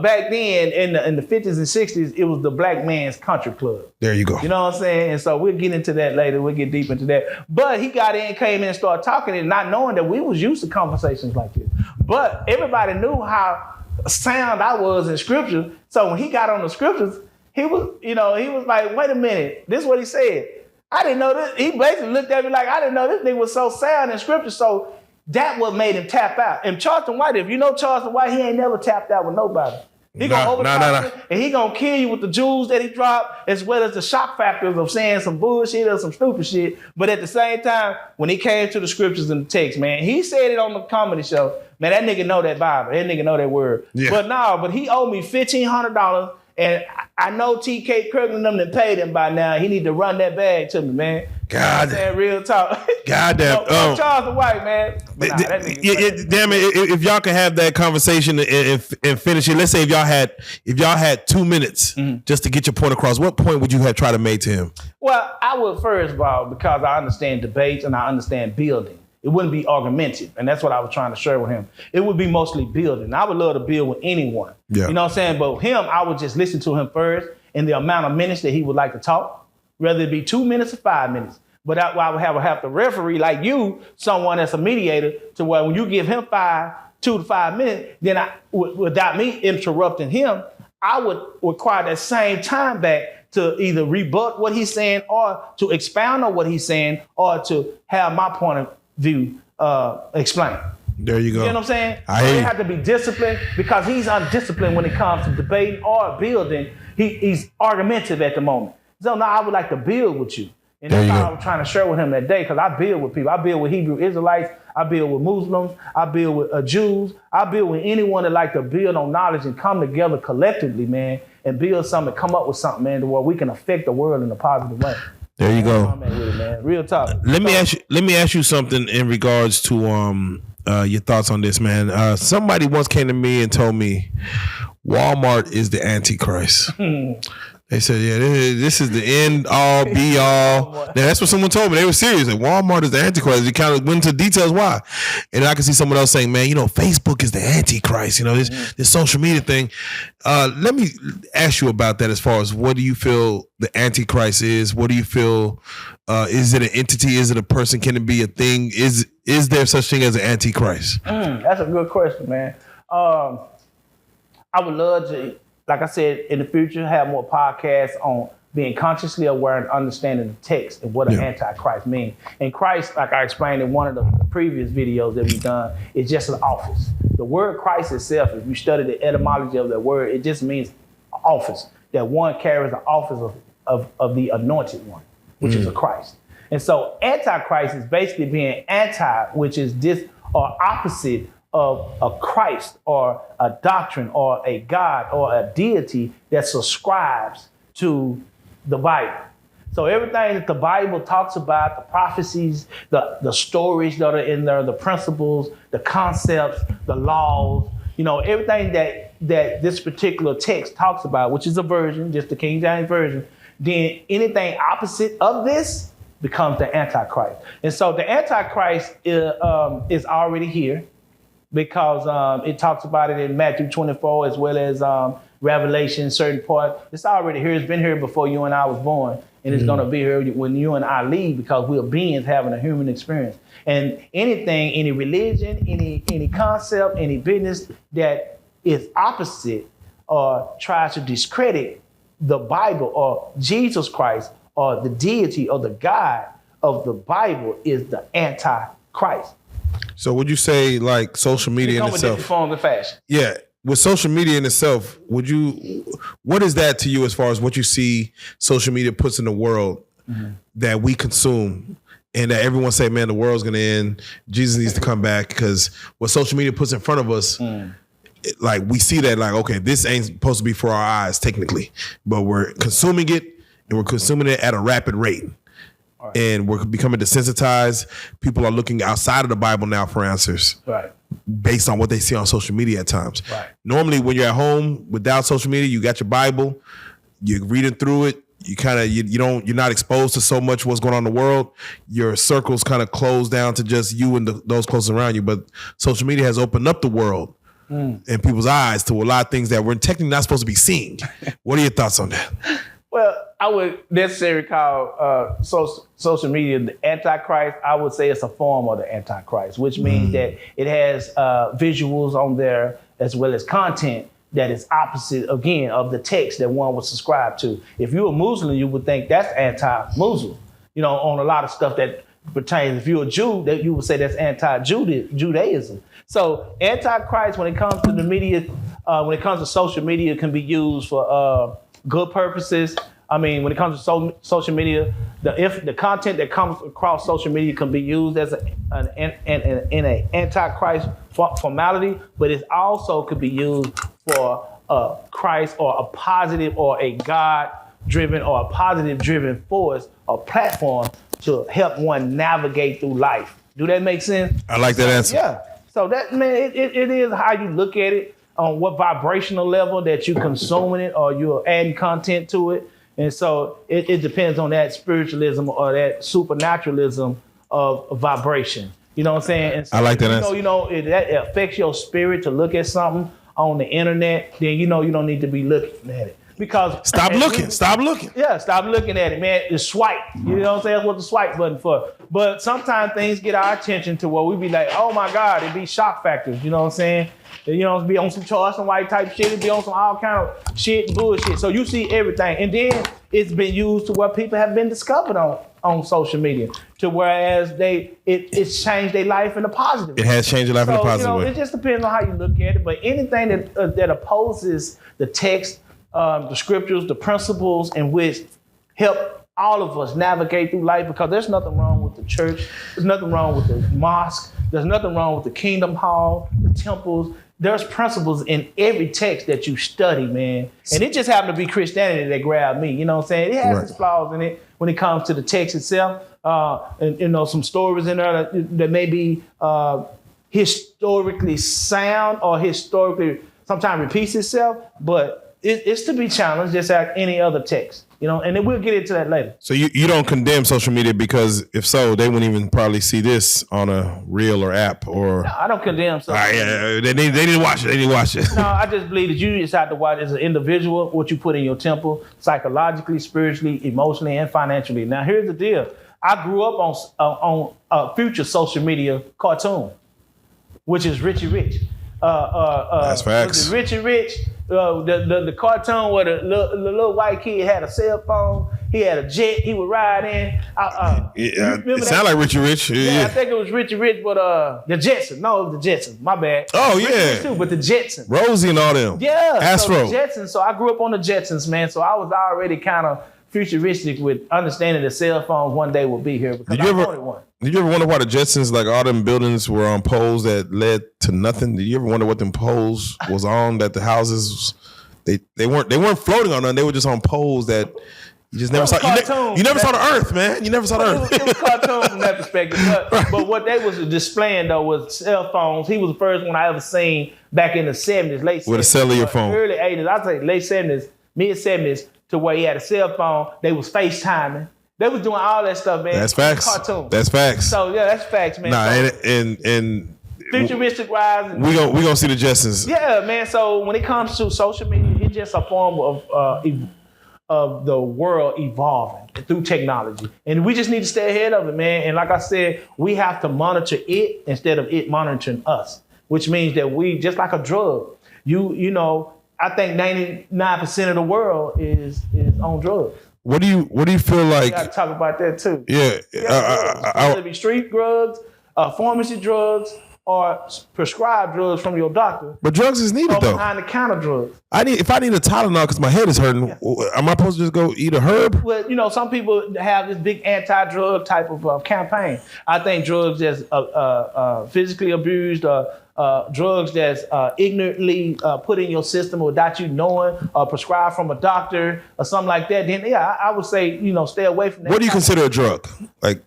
back then, in the 50s and 60s, it was the black man's country club. There you go. You know what I'm saying? And so we'll get into that later. We'll get deep into that. But he came in and started talking and not knowing that we was used to conversations like this. But everybody knew how sound I was in scripture. So when he got on the scriptures, he was like, wait a minute. This is what he said. I didn't know this. He basically looked at me like, I didn't know this thing was so sound in scripture. So that what made him tap out. And Charleston White, if you know Charleston White, he ain't never tapped out with nobody. He gonna overtalk you, and he gonna kill you with the jewels that he dropped, as well as the shock factors of saying some bullshit or some stupid shit. But at the same time, when he came to the scriptures and the text, man, he said it on the comedy show. Man, that nigga know that Bible. That nigga know that word. Yeah. But he owed me $1,500. And I know TK Kirkland them that paid him by now. He need to run that bag to me, man. God damn, real talk. God damn. Charleston White, man. Damn it! If y'all could have that conversation and finish it. Let's say if y'all had 2 minutes just to get your point across, what point would you have tried to make to him? Well, I would first of all, because I understand debates and I understand building. It wouldn't be argumentative, and that's what I was trying to share with him. It would be mostly building. I would love to build with anyone. Yeah. You know what I'm saying? But him, I would just listen to him first and the amount of minutes that he would like to talk, whether it be 2 minutes or 5 minutes. But I would have to referee like you, someone that's a mediator, to where when you give him 2 to 5 minutes, then without me interrupting him, I would require that same time back to either rebut what he's saying or to expound on what he's saying or to have my point of view explained. There you go. You know what I'm saying? They have to be disciplined because he's undisciplined when it comes to debating or building. He's argumentative at the moment. So now I would like to build with you. And that's how I was trying to share with him that day because I build with people. I build with Hebrew Israelites. I build with Muslims. I build with Jews. I build with anyone that like to build on knowledge and come together collectively, man, and build something, come up with something, man, to where we can affect the world in a positive way. There you go. I'm at with it, man. Real talk. Let me ask you something in regards to your thoughts on this, man. Somebody once came to me and told me Walmart is the Antichrist. They said, yeah, this is the end all be all. Now, that's what someone told me. They were serious. Like, Walmart is the Antichrist. They kind of went into details why. And I can see someone else saying, man, Facebook is the Antichrist. This social media thing. Let me ask you about that as far as what do you feel the Antichrist is? What do you feel? Is it an entity? Is it a person? Can it be a thing? Is there such thing as an Antichrist? That's a good question, man. I would love to, like I said, in the future, have more podcasts on being consciously aware and understanding the text and what an Antichrist means. And Christ, like I explained in one of the previous videos that we've done, is just an office. The word Christ itself, if you study the etymology of that word, it just means office. That one carries the office of the anointed one, which is a Christ. And so Antichrist is basically being anti, which is or opposite of a Christ or a doctrine or a God or a deity that subscribes to the Bible. So everything that the Bible talks about, the prophecies, the stories that are in there, the principles, the concepts, the laws, everything that this particular text talks about, which is a version, just the King James Version, then anything opposite of this becomes the Antichrist. And so the Antichrist is already here, because it talks about it in Matthew 24 as well as Revelation, certain part. It's already here. It's been here before you and I was born, and it's going to be here when you and I leave, because we're beings having a human experience. And anything, any religion, any concept, any business that is opposite or tries to discredit the Bible or Jesus Christ or the deity or the God of the Bible is the Antichrist. So would you say like social media in itself? Different forms of fashion. Yeah. With social media in itself, what is that to you as far as what you see social media puts in the world that we consume, and that everyone say, man, the world's going to end. Jesus needs to come back, because what social media puts in front of us, like we see that like, okay, this ain't supposed to be for our eyes technically, but we're consuming it, and we're consuming it at a rapid rate. Right. And we're becoming desensitized. People are looking outside of the Bible now for answers, right, based on what they see on social media at times. Right. Normally, when you're at home without social media, you got your Bible, you're reading through it. You kind of you're not exposed to so much what's going on in the world. Your circle's kind of closed down to just you and those close around you. But social media has opened up the world and people's eyes to a lot of things that we're technically not supposed to be seeing. What are your thoughts on that? Well, I would necessarily call social media the Antichrist. I would say it's a form of the Antichrist, which means that it has visuals on there as well as content that is opposite, again, of the text that one would subscribe to. If you're a Muslim, you would think that's anti-Muslim, on a lot of stuff that pertains. If you're a Jew, that you would say that's anti-Judaism. So Antichrist, when it comes to the media, when it comes to social media, can be used for good purposes. I mean, when it comes to social media, the content that comes across social media can be used as in an Antichrist formality, but it also could be used for a Christ or a positive or a God-driven or a positive-driven force or platform to help one navigate through life. Do that make sense? I like that answer. Yeah. So that, man, it is how you look at it, on what vibrational level that you're consuming it or you're adding content to it. And so it depends on that spiritualism or that supernaturalism of vibration. You know what I'm saying? And so, I like that answer. If that affects your spirit to look at something on the internet, then you don't need to be looking at it. Because stop looking. Yeah, stop looking at it, man. It's swipe. You know what I'm saying? That's what the swipe button for. But sometimes things get our attention to where we be like, oh my God, it be shock factors. You know what I'm saying? It be on some Charleston White type shit. It be on some all kind of shit and bullshit. So you see everything. And then it's been used to where people have been discovered on social media, to whereas it's changed their life in a positive way. It has changed your life in a positive way. It just depends on how you look at it. But anything that opposes the text, the scriptures, the principles in which help all of us navigate through life, because there's nothing wrong with the church. There's nothing wrong with the mosque. There's nothing wrong with the kingdom hall, the temples. There's principles in every text that you study, man. And it just happened to be Christianity that grabbed me. You know what I'm saying? It has its flaws in it, when it comes to the text itself. And you know, some stories in there that may be historically sound or historically sometimes repeats itself, but it's to be challenged just like any other text. You know, and then we'll get into that later. So you don't condemn social media because if so, they wouldn't even probably see this on a reel or app or. No, I don't condemn social media. They didn't watch it. They didn't watch it. No, I just believe that you just have to watch as an individual what you put in your temple, psychologically, spiritually, emotionally, and financially. Now, here's the deal. I grew up on a future social media cartoon, which is Richie Rich. That's facts. Richie Rich, the cartoon where the little white kid had a cell phone, he had a jet, he would ride in. It sounded like Richie Rich. Yeah, I think it was Richie Rich, but the Jetsons. No, it was the Jetsons. My bad. Oh, Richie yeah. Rich too, but the Jetsons. Rosie and all them. Yeah. Astro. So the Jetsons. So I grew up on the Jetsons, man. So I was already kind of futuristic with understanding that cell phones one day will be here because I wanted one. Did you ever wonder why the Jetsons, like all them buildings were on poles that led to nothing? Did you ever wonder what them poles was on, that the houses, they weren't floating on nothing, they were just on poles that you just never saw. You never saw the earth, man. You never saw the earth. It was cartoon from that perspective. But what they was displaying though was cell phones. He was the first one I ever seen back in the 70s, late 70s. With a cellular phone. Early 80s, I'd say late 70s, mid 70s, to where he had a cell phone. They was FaceTiming. They was doing all that stuff, man. That's facts. Cartoon. That's facts. So yeah, that's facts, man. Nah, so, and futuristic wise. We gonna see the Jetsons. Yeah, man. So when it comes to social media, it's just a form of the world evolving through technology, and we just need to stay ahead of it, man. And like I said, we have to monitor it instead of it monitoring us, which means that we just like a drug. You know, I think 99% of the world is on drugs. What do you feel like? We gotta talk about that too. Yeah, Whether it be street drugs, pharmacy drugs, or prescribed drugs from your doctor. But drugs is needed though. Behind the counter drugs. If I need a Tylenol because my head is hurting, am I supposed to just go eat a herb? Well, you know, some people have this big anti-drug type of campaign. I think drugs that's physically abused, drugs that's ignorantly put in your system without you knowing, prescribed from a doctor or something like that, then yeah, I would say, you know, stay away from that. What do you consider a drug? Like,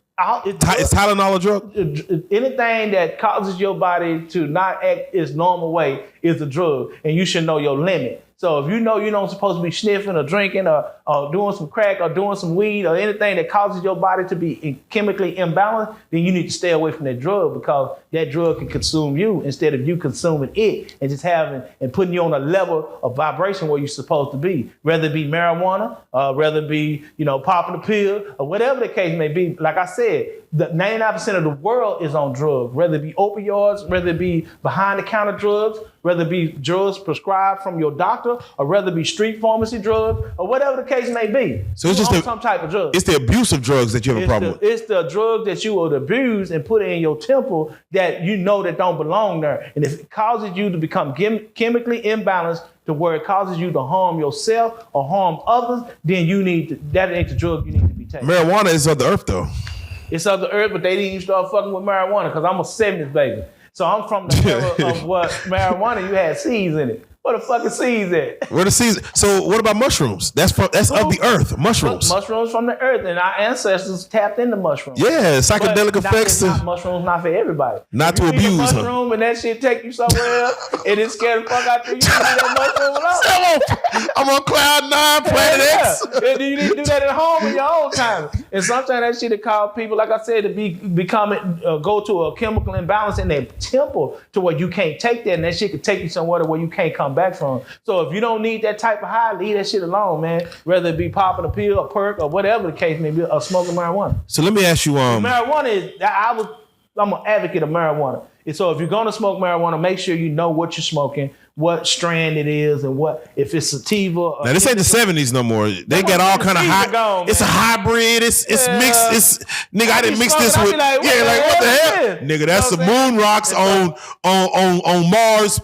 is Tylenol a drug? Anything that causes your body to not act its normal way is a drug, and you should know your limit. So if you know you're not supposed to be sniffing or drinking or doing some crack or doing some weed or anything that causes your body to be chemically imbalanced, then you need to stay away from that drug because that drug can consume you instead of you consuming it and just having and putting you on a level of vibration where you're supposed to be, whether it be marijuana, whether it be, you know, popping a pill or whatever the case may be. Like I said, the 99% of the world is on drugs, whether it be opioids, whether it be behind the counter drugs, whether it be drugs prescribed from your doctor, or whether it be street pharmacy drugs, or whatever the case may be. So it's just some type of drug. It's the abuse of drugs that you have a problem with. It's the drug that you would abuse and put in your temple that you know that don't belong there. And if it causes you to become chemically imbalanced to where it causes you to harm yourself or harm others, then that ain't the drug you need to be taking. Marijuana is of the earth though. It's of the earth, but they didn't even start fucking with marijuana because I'm a 70s baby. So I'm from the era of what marijuana, you had seeds in it. Where the fucking seeds at? Where the seeds? So what about mushrooms? That's of the earth. Mushrooms. Mushrooms from the earth, and our ancestors tapped into mushrooms. Yeah, psychedelic effects. Mushrooms not for everybody. Not to you abuse. Eat a mushroom and that shit take you somewhere else, and it scare the fuck out of you. You need that mushroom alone. I'm on cloud 9, Planet X. And you need to do that at home in your own time. And sometimes that shit cause people, like I said, to go to a chemical imbalance in their temple to where you can't take that, and that shit could take you somewhere to where you can't come back from. So if you don't need that type of high, leave that shit alone, man. Whether it be popping a pill, a perk, or whatever the case may be, or smoking marijuana. So let me ask you, marijuana is, I'm an advocate of marijuana. And so if you're gonna smoke marijuana, make sure you know what you're smoking, what strand it is, and what if it's sativa. Now this ain't the 70s no more. They got all kind of high. It's a hybrid. It's mixed. It's nigga. I didn't mix this with. Like, what the hell, nigga? That's the moon rocks on Mars.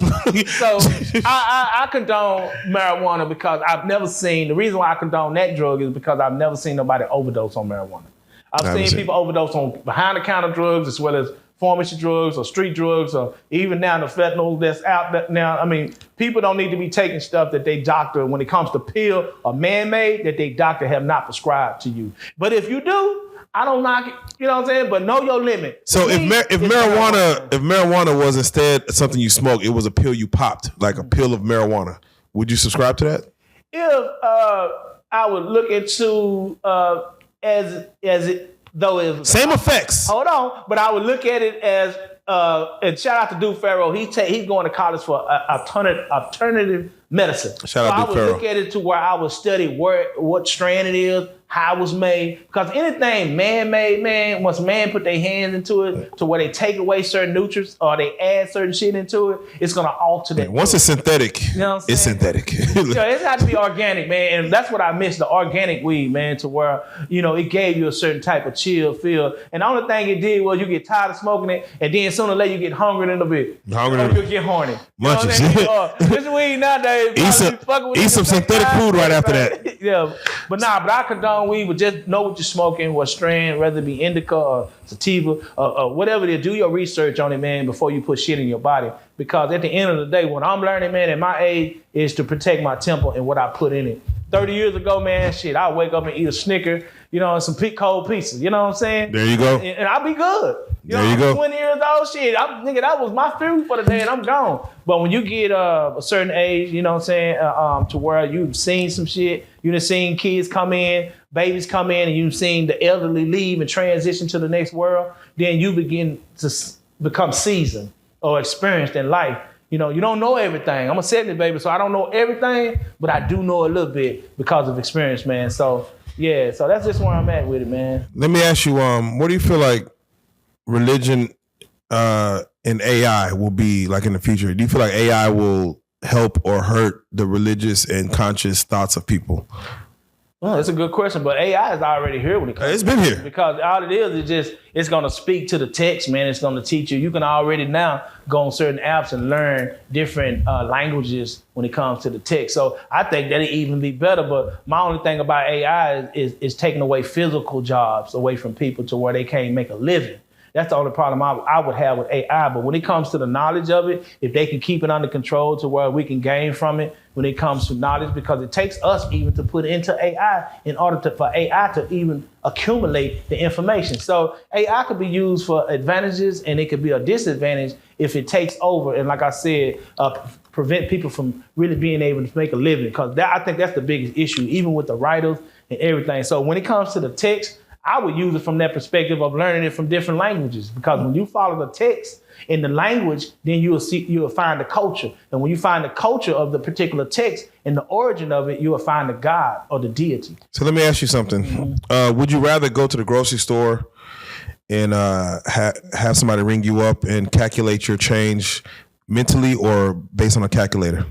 So I condone marijuana because I've never seen. The reason why I condone that drug is because I've never seen nobody overdose on marijuana. I've seen people overdose on behind-the-counter drugs as well as pharmacy drugs or street drugs or even now the fentanyl that's out now. I mean, people don't need to be taking stuff that they doctor when it comes to pill or man-made that they doctor have not prescribed to you. But if you do, I don't knock it. You know what I'm saying? But know your limit. So if marijuana was instead something you smoke, it was a pill you popped, like a pill of marijuana, would you subscribe to that? If I would look into as it though it same effects. Hold on, but I would look at it as and shout out to Duke Farrow. He's going to college for alternative medicine. Shout out I Duke would Farrow. look at it to where I would study what strand it is, how it was made. Because anything man-made, man, once man put their hands into it, to where they take away certain nutrients or they add certain shit into it, it's gonna alter that. Once it's synthetic, you know what I'm it's saying? synthetic. Yeah, it had to be organic, man, and that's what I miss, the organic weed, man, to where, you know, it gave you a certain type of chill feel. And the only thing it did was you get tired of smoking it, and then sooner or later you get hungry in a bit. Hungry. You get horny. Munchies. You know what I mean? This weed nowadays. Eat some synthetic food right after that. Yeah, but I condone weed, but just know what you're smoking, what strand, whether it be indica or sativa or whatever it is. Do your research on it, man, before you put shit in your body. Because at the end of the day, what I'm learning, man, at my age, is to protect my temple and what I put in it. 30 years ago, man, shit, I wake up and eat a Snicker, you know, and some cold pizzas. You know what I'm saying? There you go. And I'll be good. There you go. 20 years old, shit, nigga, that was my food for the day and I'm gone. But when you get a certain age, you know what I'm saying, to where you've seen some shit, you've seen kids come in, babies come in, and you've seen the elderly leave and transition to the next world, then you begin to become seasoned or experienced in life. You know, you don't know everything. I'm a 70 baby, so I don't know everything, but I do know a little bit because of experience, man. So, yeah, so that's just where I'm at with it, man. Let me ask you, what do you feel like religion and AI will be like in the future? Do you feel like AI will help or hurt the religious and conscious thoughts of people? Well, that's a good question, but AI is already here when it comes. It's been here. Because all it is it's going to speak to the text, man. It's going to teach you. You can already now go on certain apps and learn different languages when it comes to the text. So I think that'd even be better. But my only thing about AI is taking away physical jobs away from people to where they can't make a living. That's the only problem I would have with AI. But when it comes to the knowledge of it, if they can keep it under control to where we can gain from it when it comes to knowledge, because it takes us even to put into AI in order for AI to even accumulate the information. So AI could be used for advantages and it could be a disadvantage if it takes over. And like I said, prevent people from really being able to make a living, because I think that's the biggest issue, even with the writers and everything. So when it comes to the text, I would use it from that perspective of learning it from different languages, because when you follow the text in the language, then you'll find the culture. And when you find the culture of the particular text and the origin of it, you will find the God or the deity. So let me ask you something. Mm-hmm. Would you rather go to the grocery store and have somebody ring you up and calculate your change mentally or based on a calculator?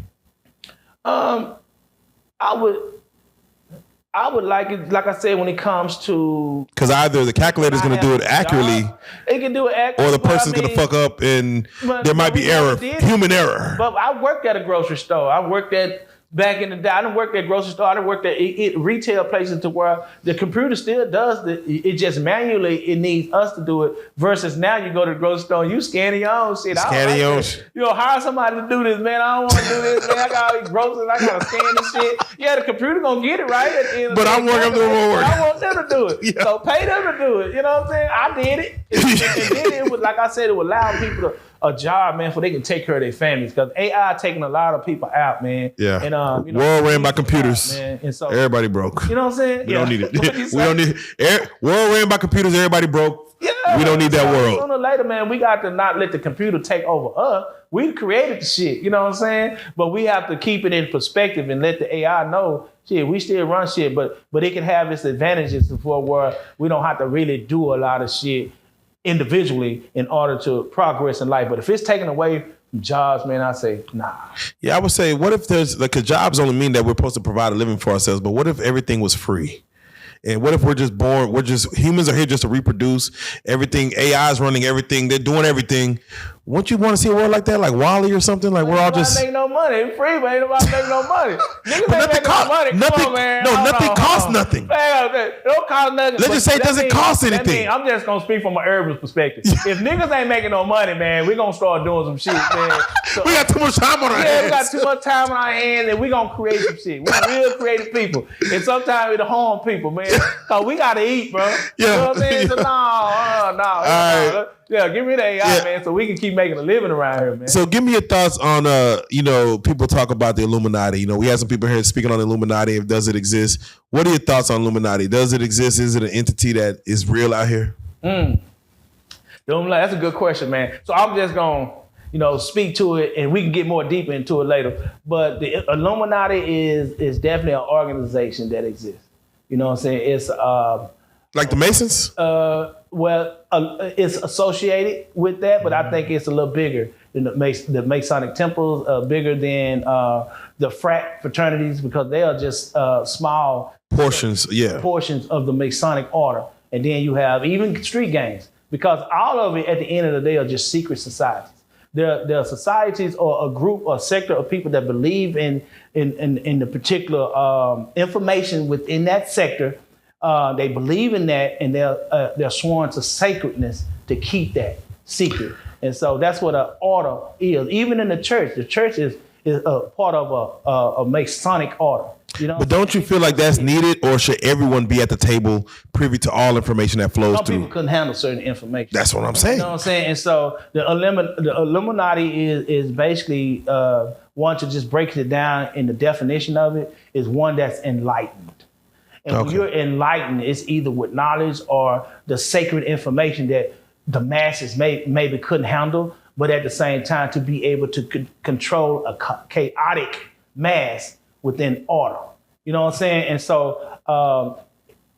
I would like it, like I said, when it comes to... Because either the calculator is going to do it accurately, it can do it accurately, or the person's going to fuck up and there might be error, human error. But I worked at a grocery store. I worked at, back in the day, I didn't work at grocery store. I didn't work at retail places to where the computer still does it just manually. It needs us to do it. Versus now you go to the grocery store and you scan your own shit. Scan your own shit. You know, hire somebody to do this, man. I don't want to do this, man. I got all these groceries. I got to scan this shit. Yeah, the computer going to get it right at the end of the day. I'm doing more work. I want them to do it. Yeah. So pay them to do it. You know what I'm saying? I did it. And then it was, like I said, it would allow people a job, man, for they can take care of their families. Because AI taking a lot of people out, man. Yeah. And you know, world ran by computers. Out, man. And so everybody broke. You know what I'm saying? We don't need it. We don't need it. World ran by computers. Everybody broke. Yeah. We don't need that world. Sooner or later, man, we got to not let the computer take over us. We created the shit. You know what I'm saying? But we have to keep it in perspective and let the AI know, shit, we still run shit, but it can have its advantages for where we don't have to really do a lot of shit individually in order to progress in life. But if it's taken away from jobs, man, I say, nah. Yeah, I would say, what if there's, like, 'cause jobs only mean that we're supposed to provide a living for ourselves, but what if everything was free? And what if we're just born, humans are here just to reproduce everything, AI is running everything, they're doing everything. Wouldn't you want to see a world like that, like Wally or something? Like we're all just make no money. It's free, but ain't nobody make no money. Niggas ain't making no money. Come on, man. No, nothing costs nothing. It don't cost nothing. Let's just say it doesn't cost anything. I'm just gonna speak from an urban perspective. If niggas ain't making no money, man, we gonna start doing some shit, man. So, we got too much time on our hands. Yeah, we got too much time on our hands, and we gonna create some shit. We're real creative people, and sometimes it'll harm people, man. Cause we gotta eat, bro. Yeah. You know what I'm saying? So no. Right. Yeah, give me the AI, man, so we can keep making a living around here, man. So give me your thoughts on, people talk about the Illuminati. We have some people here speaking on the Illuminati. Does it exist? What are your thoughts on Illuminati? Does it exist? Is it an entity that is real out here? That's a good question, man. So I'm just going to, speak to it, and we can get more deeper into it later. But the Illuminati is definitely an organization that exists. You know what I'm saying? It's like the Masons? It's associated with that, but I think it's a little bigger than the Masonic temples, bigger than the fraternities, because they are just small portions of the Masonic order. And then you have even street gangs, because all of it at the end of the day are just secret societies. There are societies or a group or sector of people that believe in the particular information within that sector. They believe in that, and they're sworn to sacredness to keep that secret. And so that's what an order is. Even in the church is a part of a Masonic order. But don't you feel like that's needed, or should everyone be at the table privy to all information that flows Some through? people couldn't handle certain information. That's what I'm saying. You know what I'm saying? And so the Illuminati is basically one, to just break it down in the definition of it, is one that's enlightened. And when you're enlightened, it's either with knowledge or the sacred information that the masses maybe couldn't handle, but at the same time to be able to control a chaotic mass within order. You know what I'm saying? And so,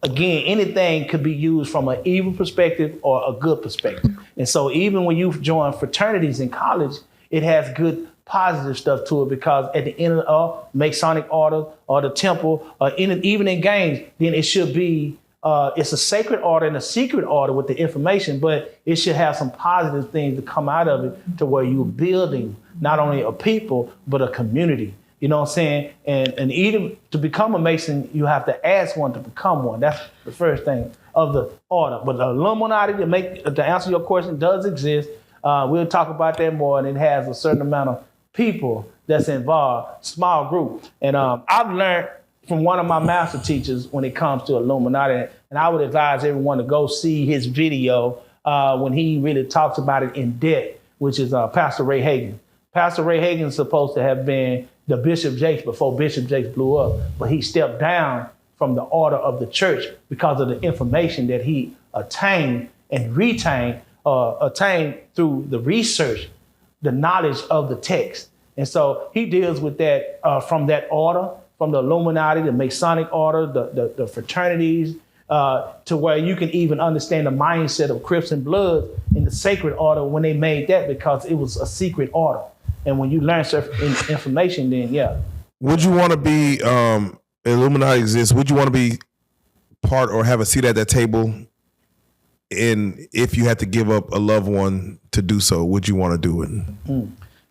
again, anything could be used from an evil perspective or a good perspective. And so even when you join fraternities in college, it has good positive stuff to it, because at the end of the Masonic order or the temple, or even in gangs, then it should be, it's a sacred order and a secret order with the information, but it should have some positive things to come out of it, to where you're building not only a people, but a community. You know what I'm saying? And even to become a Mason, you have to ask one to become one. That's the first thing of the order. But the Illuminati, to answer your question, does exist. We'll talk about that more, and it has a certain amount of people that's involved, small group. And I've learned from one of my master teachers when it comes to Illuminati, and I would advise everyone to go see his video when he really talks about it in depth, which is Pastor Ray Hagan. Pastor Ray Hagan is supposed to have been the Bishop Jakes before Bishop Jakes blew up, but he stepped down from the order of the church because of the information that he attained and attained through the research, the knowledge of the text. And so he deals with that from that order, from the Illuminati, the Masonic order, the fraternities, to where you can even understand the mindset of Crips and Bloods in the sacred order when they made that, because it was a secret order. And when you learn certain information, then yeah. Would you want to be, Illuminati exists, would you want to be part or have a seat at that table? And if you had to give up a loved one to do so, would you want to do it?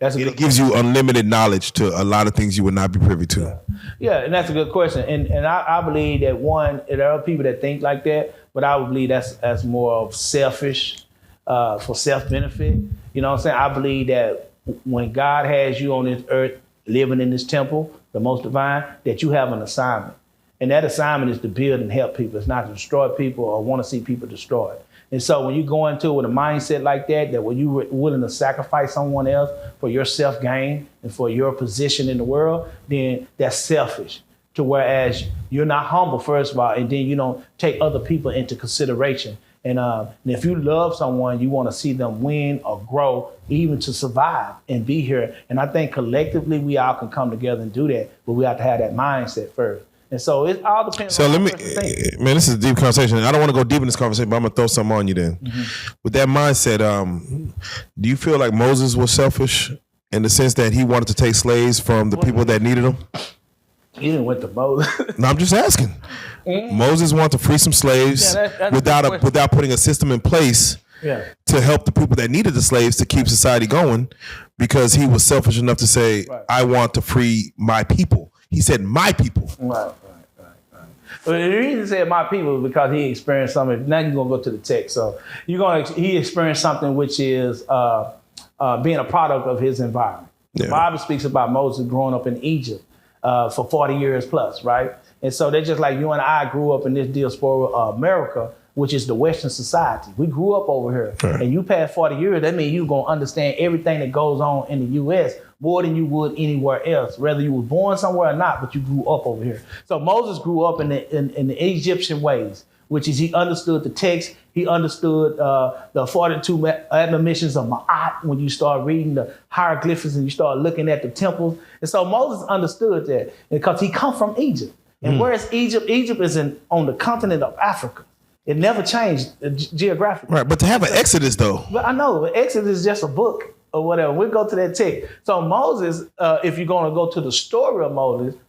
It gives you unlimited knowledge to a lot of things you would not be privy to. Yeah, and that's a good question. And I believe that there are people that think like that, but I would believe that's more of selfish, for self-benefit. You know what I'm saying? I believe that when God has you on this earth, living in this temple, the most divine, that you have an assignment. And that assignment is to build and help people. It's not to destroy people or want to see people destroyed. And so when you go into it with a mindset like that when you were willing to sacrifice someone else for your self-gain and for your position in the world, then that's selfish. To whereas you're not humble, first of all, and then you don't take other people into consideration. And if you love someone, you want to see them win or grow, even to survive and be here. And I think collectively we all can come together and do that, but we have to have that mindset first. And so it all depends on what you think. Man, this is a deep conversation. I don't want to go deep in this conversation, but I'm going to throw something on you then. Mm-hmm. With that mindset, do you feel like Moses was selfish in the sense that he wanted to take slaves from the people that needed them? He didn't went to Moses. No, I'm just asking. Mm-hmm. Moses wanted to free some slaves without putting a system in place to help the people that needed the slaves to keep society going, because he was selfish enough to say, I want to free my people. He said, my people. Right. But the reason he said my people is because he experienced something. Now you're going to go to the text. So he experienced something which is being a product of his environment. The Bible speaks about Moses growing up in Egypt for 40 years plus, right? And so they're just like you and I grew up in this diaspora of America, which is the Western society. We grew up over here. And you past 40 years, that means you're going to understand everything that goes on in the U.S. more than you would anywhere else, whether you was born somewhere or not, but you grew up over here. So Moses grew up in the Egyptian ways, which is he understood the text. He understood the 42 admonitions of Ma'at when you start reading the hieroglyphics and you start looking at the temples. And so Moses understood that because he come from Egypt. And where is Egypt? Egypt is on the continent of Africa. It never changed geographically. Right, but to have an Exodus though. But I know, Exodus is just a book or whatever. We'll go to that text. So Moses, if you're going to go to the story of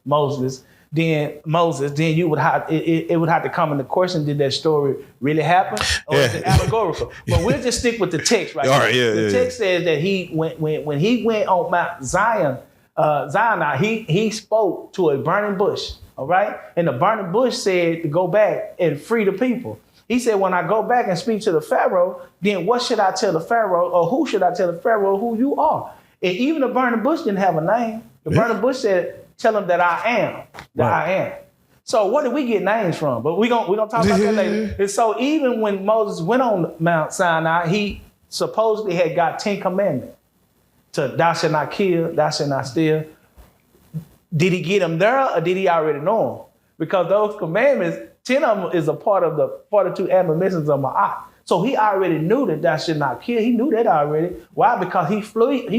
Moses, then you would have it would have to come into question: did that story really happen, or is it allegorical? But we'll just stick with the text, right? All right, the text says that he when he went on Mount Zion, he spoke to a burning bush. All right, and the burning bush said to go back and free the people. He said, when I go back and speak to the Pharaoh, then what should I tell the Pharaoh, or who should I tell the Pharaoh who you are? And even the burning bush didn't have a name. The burning bush said, tell him that I am, I am. So where did we get names from? But we're gonna talk about that later. And so even when Moses went on Mount Sinai, he supposedly had got 10 commandments. To thou shalt not kill, thou shalt not steal. Did he get them there, or did he already know them? Because those commandments, 10 of them is a part of the 42 admonitions of Ma'at. So he already knew that thou should not kill. He knew that already. Why? Because he fled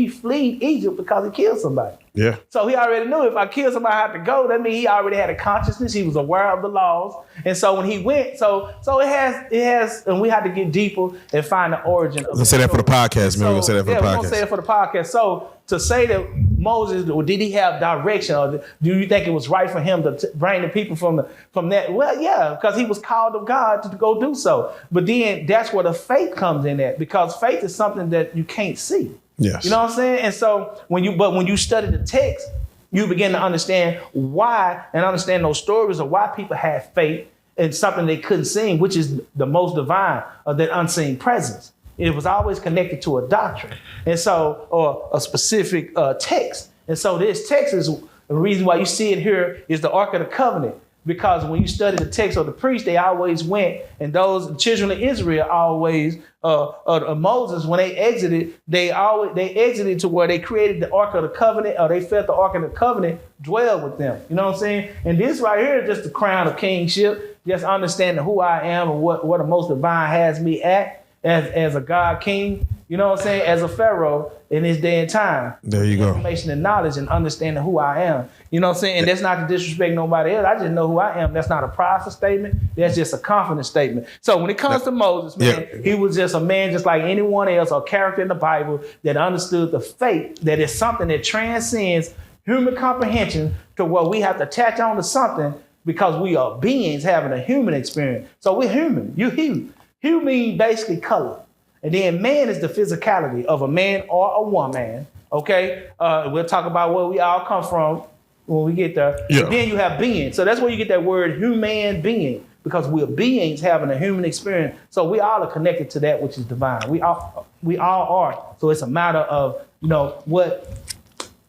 Egypt because he killed somebody. Yeah. So he already knew if I kill somebody, I have to go. That means he already had a consciousness. He was aware of the laws. And so when he went, so it has, and we had to get deeper and find the origin of it. Let's say that for the podcast, man. We're going to say that for the podcast. We're going to say it for the podcast. So to say that Moses, or did he have direction, or do you think it was right for him to bring the people from that? Well, yeah, because he was called of God to go do so. But then that's where the faith comes in at, because faith is something that you can't see. Yes. You know what I'm saying? And so when you study the text, you begin to understand why, and understand those stories of why people have faith in something they couldn't see, which is the most divine, of that unseen presence. It was always connected to a doctrine, and so, or a specific text. And so this text is the reason why you see it here is the Ark of the Covenant. Because when you study the text of the priest, they always went, and those children of Israel always, Moses, when they exited, they exited to where they created the Ark of the Covenant, or they felt the Ark of the Covenant dwell with them. You know what I'm saying? And this right here is just the crown of kingship, just understanding who I am and what the most divine has me at as a God king. You know what I'm saying? As a Pharaoh in this day and time. There you go. Information and knowledge and understanding who I am. You know what I'm saying? And that's not to disrespect nobody else. I just know who I am. That's not a prideful statement. That's just a confident statement. So when it comes to Moses, man, he was just a man just like anyone else, a character in the Bible that understood the faith that is something that transcends human comprehension to where we have to attach on to something because we are beings having a human experience. So we're human. You're human. Hue means basically color. And then man is the physicality of a man or a woman, okay? We'll talk about where we all come from when we get there. Yeah. And then you have being. So that's where you get that word human being, because we're beings having a human experience. So we all are connected to that which is divine. We all are. So it's a matter of, what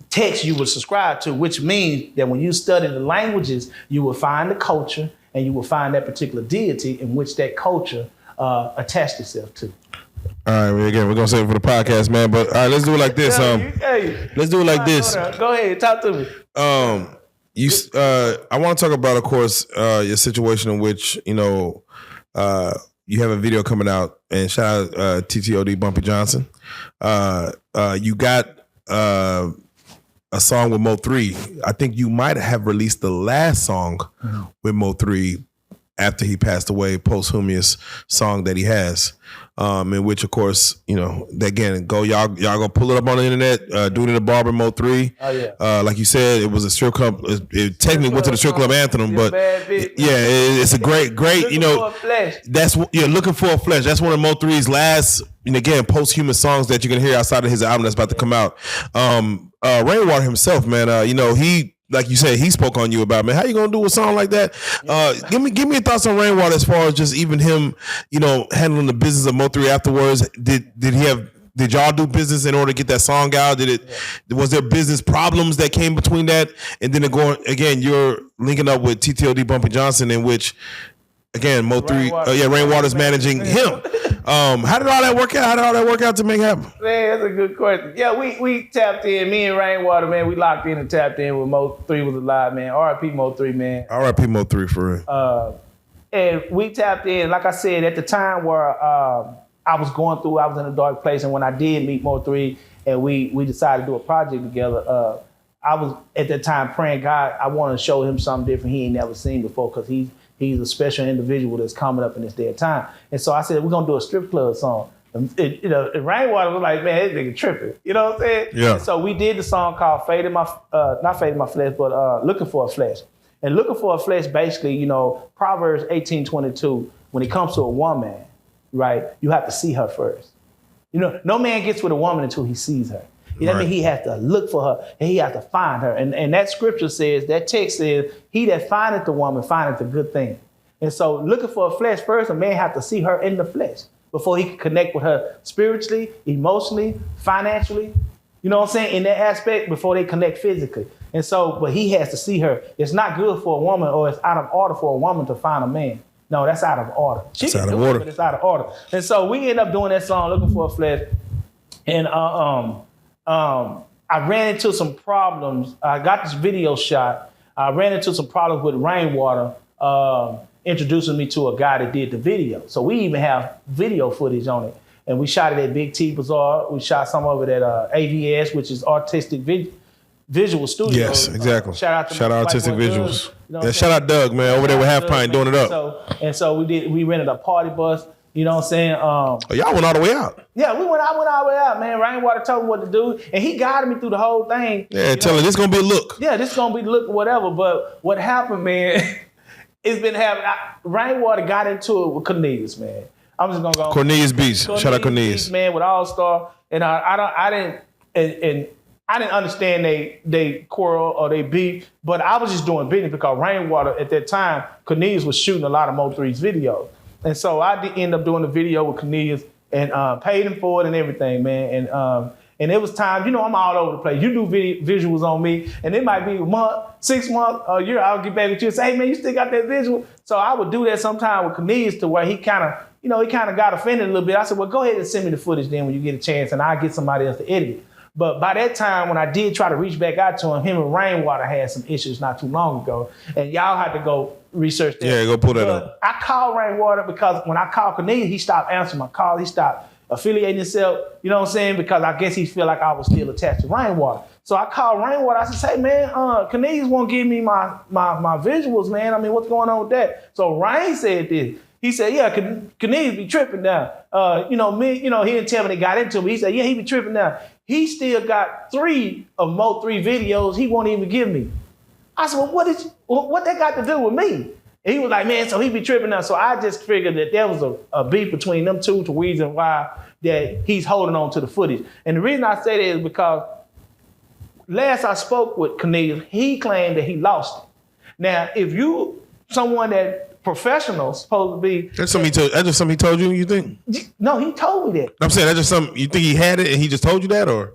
text you would subscribe to, which means that when you study the languages, you will find the culture and you will find that particular deity in which that culture attached itself to. All right, again, we're gonna save it for the podcast, man. But all right, let's do it like this. Let's do it like this. Go ahead, talk to me. I want to talk about, of course, your situation in which you have a video coming out, and shout out TTOD Bumpy Johnson. You got a song with Mo3. I think you might have released the last song with Mo3 after he passed away, posthumous song that he has. in which, of course, again, y'all go pull it up on the internet. Dude in the Barber Mo 3. Oh yeah. Like you said, it was a strip club. It technically went to the strip club anthem, but it's a great. Looking for a flesh. That's looking for a flesh. That's one of Mo 3's last, and again, posthumous songs that you can hear outside of his album that's about to come out. Rainwater himself, man. He, like you said, he spoke on you about, man, how you gonna do a song like that? Give me your thoughts on Rainwater as far as just even him, handling the business of Mo 3 afterwards. Did y'all do business in order to get that song out? Was there business problems that came between that? And then you're linking up with TTLD Bumpy Johnson, in which, again, Mo 3, Rainwater's managing him. How did all that work out? How did all that work out to make happen? Man, that's a good question. Yeah, we tapped in. Me and Rainwater, man, we locked in and tapped in when Mo 3 was alive, man. R.I.P. Mo 3, man. R.I.P. Mo 3 for real. And we tapped in, like I said, at the time where I was in a dark place, and when I did meet Mo 3 and we decided to do a project together, I was at that time praying, God, I want to show him something different he ain't never seen before, because he's a special individual that's coming up in this day of time. And so I said, we're going to do a strip club song. And Rainwater was like, man, this nigga tripping. You know what I'm saying? Yeah. And so we did the song called not Fading My Flesh, but Looking for a Flesh. And Looking for a Flesh, basically, Proverbs 18:22, when it comes to a woman, right, you have to see her first. No man gets with a woman until he sees her. That means he has to look for her and he has to find her. And that scripture says, that text says, he that findeth the woman findeth a good thing. And so looking for a flesh first, a man have to see her in the flesh before he can connect with her spiritually, emotionally, financially, you know what I'm saying, in that aspect, before they connect physically. And so, but he has to see her. It's not good for a woman, or it's out of order for a woman to find a man. No, that's out of order. She can do it, but it's out of order. And so we end up doing that song, Looking for a Flesh. And I ran into some problems. I got this video shot. I ran into some problems with Rainwater introducing me to a guy that did the video. So we even have video footage on it. And we shot it at Big T Bazaar. We shot some of it at AVS, which is Artistic Visual Studio. Yes, exactly. Shout out Artistic Visuals. Doug, shout out Doug, man, over there with Half Pint doing it up. So we rented a party bus. You know what I'm saying? Y'all went all the way out. Yeah, I went all the way out, man. Rainwater told me what to do, and he guided me through the whole thing. Yeah, tell him this gonna be a look. Yeah, this gonna be the look, whatever. But what happened, man, it's been happening. Rainwater got into it with Cornelius, man. I'm just gonna go. Cornelius Beach. Shout out Cornelius. Beach, man, with All Star, and I didn't understand they quarrel or they beef, but I was just doing business because Rainwater at that time, Cornelius was shooting a lot of Mo 3's videos. And so I did end up doing the video with Cornelius and paid him for it and everything, man. And it was time, I'm all over the place. You do visuals on me, and it might be a month, 6 months, a year, I'll get back with you and say, hey, man, you still got that visual? So I would do that sometime with Cornelius to where he kind of got offended a little bit. I said, well, go ahead and send me the footage then when you get a chance, and I'll get somebody else to edit it. But by that time, when I did try to reach back out to him and Rainwater had some issues not too long ago. And y'all had to go research that. Yeah, go pull that up. I called Rainwater because when I called Cornelius, he stopped answering my call. He stopped affiliating himself, you know what I'm saying? Because I guess he feel like I was still attached to Rainwater. So I called Rainwater. I said, hey, man, Cornelius won't give me my visuals, man. I mean, what's going on with that? So Rain said this. He said, yeah, Cornelius be tripping now. He didn't tell me they got into me. He said, yeah, he be tripping now. He still got 3 of Mo 3 videos he won't even give me. I said, well, what that got to do with me? And he was like, man, so he be tripping now. So I just figured that there was a beef between them two to reason why that he's holding on to the footage. And the reason I say that is because last I spoke with Cornelius, he claimed that he lost it. Now, if you, someone that professional supposed to be. That's just something he told you, you think? No, he told me that. I'm saying that's just something, you think he had it and he just told you that, or?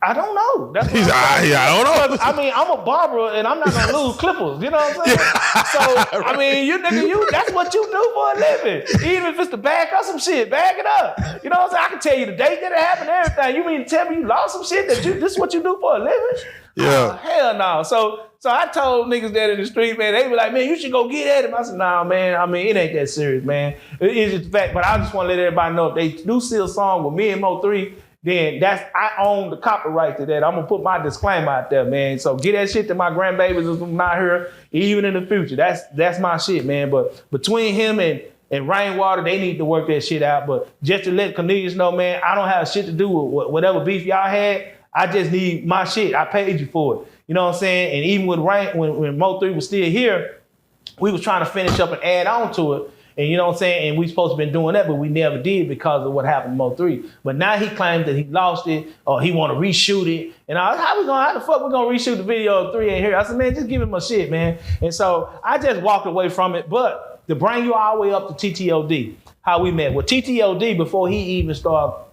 I don't know. That's I don't know. I mean, I'm a barber and I'm not gonna lose clippers. You know what I'm saying? So I mean, that's what you do for a living. Even if it's to back up some shit, back it up. You know what I'm saying? I can tell you the date that it happened, everything. You mean to tell me you lost some shit this is what you do for a living? Yeah. Hell no. So I told niggas that in the street, man, they be like, man, you should go get at him. I said, nah, man, I mean, it ain't that serious, man. It's just the fact, but I just want to let everybody know if they do see a song with me and Mo 3, then I own the copyright to that. I'm gonna put my disclaimer out there, man. So get that shit to my grandbabies who's not here, even in the future. That's my shit, man. But between him and And Rainwater, they need to work that shit out. But just to let Cornelius know, man, I don't have shit to do with whatever beef y'all had. I just need my shit. I paid you for it. You know what I'm saying? And even with Rain, when Mo3 was still here, we was trying to finish up and add on to it. And you know what I'm saying? And we supposed to been doing that, but we never did because of what happened to Mo3. But now he claims that he lost it or he want to reshoot it. And how the fuck we gonna reshoot the video if 3 ain't here? I said, man, just give him my shit, man. And so I just walked away from it. But to bring you all the way up to TTOD, how we met. Well, TTOD, before he even started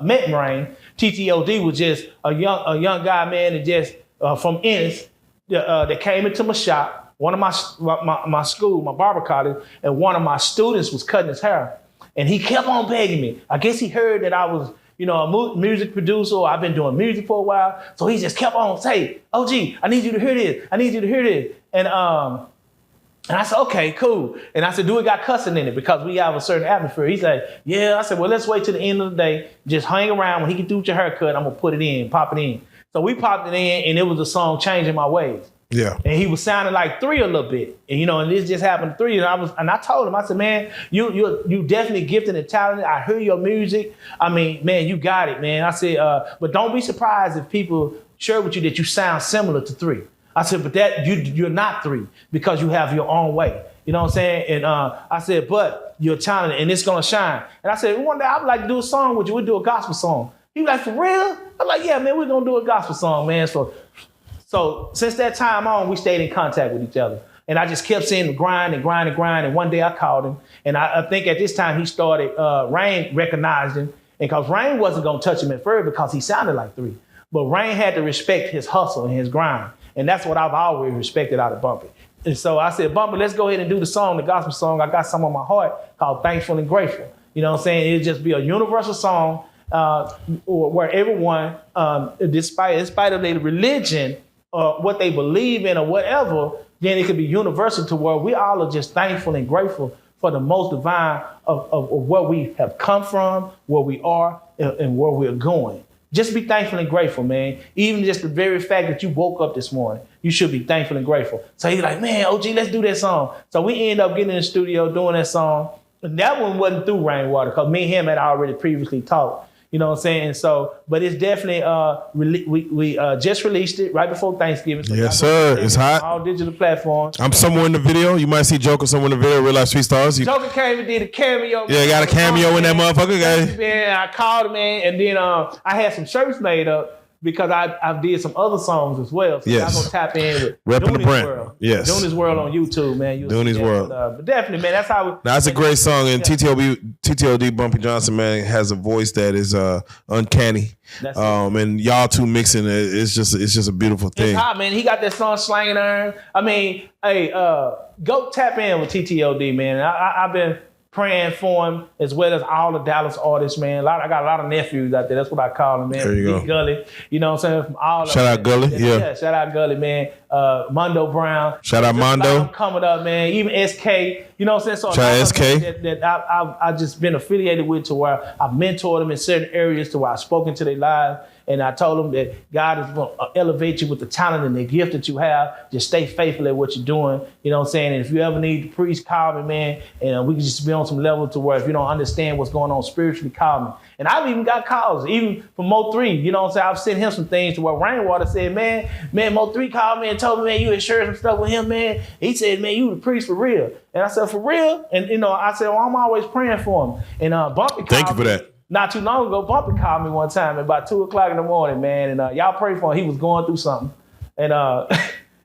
met Rain, TTOD was just a young guy, man, that just from Ennis that came into my shop. One of my school, my barber college, and one of my students was cutting his hair. And he kept on begging me. I guess he heard that I was, a music producer, or I've been doing music for a while. So he just kept on saying, OG, I need you to hear this. I need you to hear this. And I said, okay, cool. And I said, do it got cussing in it? Because we have a certain atmosphere. He said, yeah. I said, well, let's wait till the end of the day. Just hang around. When he get through with your haircut, I'm going to put it in, pop it in. So we popped it in, and it was a song, Changing My Ways. Yeah. And he was sounding like 3 a little bit. And and this just happened to 3. And I told him, I said, man, you definitely gifted and talented. I hear your music. I mean, man, you got it, man. I said, but don't be surprised if people share with you that you sound similar to 3. I said, but that you're not 3 because you have your own way. You know what I'm saying? And I said, but you're talented and it's gonna shine. And I said, one day I would like to do a song with you. We'll do a gospel song. He was like, for real? I'm like, yeah, man, we're gonna do a gospel song, man. So since that time on, we stayed in contact with each other. And I just kept seeing him grind. And one day I called him. And I think at this time he started, Rain recognized him. And because Rain wasn't going to touch him at first because he sounded like 3. But Rain had to respect his hustle and his grind. And that's what I've always respected out of Bumpy. And so I said, Bumpy, let's go ahead and do the song, the gospel song. I got some on my heart called Thankful and Grateful. You know what I'm saying? It'll just be a universal song where everyone, despite of their religion, what they believe in or whatever, then it could be universal to where we all are just thankful and grateful for the most divine of where we have come from, where we are, and where we're going. Just be thankful and grateful, man. Even just the very fact that you woke up this morning, you should be thankful and grateful. So he's like, man, OG, let's do that song. So we end up getting in the studio doing that song. And that one wasn't through Rainwater because me and him had already previously talked. You know what I'm saying? And so, but it's definitely, we just released it right before Thanksgiving. So yes, sir. It's hot. All digital platforms. I'm somewhere in the video. You might see Joker somewhere in the video, Reallyfe Street Stars. Joker came and did a cameo. Yeah, got a cameo in that motherfucker, guys. Man, I called him, man, and then I had some shirts made up because I did some other songs as well. So yes. I'm going to tap in with Repping the brand. World. Yes. Doing World on YouTube, man. Doing World. But definitely, man, that's how that's a great song. And TTOD Bumpy Johnson, man, has a voice that is uncanny. And y'all two mixing it's just a beautiful thing. It's hot, man. He got that song Slanging Iron. I mean, hey, go tap in with TTOD, man. I've been praying for him as well as all the Dallas artists, man. I got a lot of nephews out there. That's what I call them, man. There you go. Gully, you know what I'm saying? From all shout out Gully, yeah. Shout out Gully, man. Mondo Brown. Shout out Mondo. Coming up, man. Even SK, you know what I'm saying? So shout out SK. That I've just been affiliated with to where I've mentored them in certain areas to where I've spoken to their lives. And I told them that God is going to elevate you with the talent and the gift that you have. Just stay faithful at what you're doing. You know what I'm saying? And if you ever need the priest, call me, man. And we can just be on some level to where if you don't understand what's going on spiritually, call me. And I've even got calls, even from Mo3. You know what I'm saying? I've sent him some things to where Rainwater said, man, Mo3 called me and told me, man, you had shared some stuff with him, man. He said, man, you the priest for real. And I said, for real? And, I said, well, I'm always praying for him. And Bumpy called Thank you for that. Not too long ago, Bumpy called me one time at about 2:00 in the morning, man. And y'all pray for him. He was going through something. And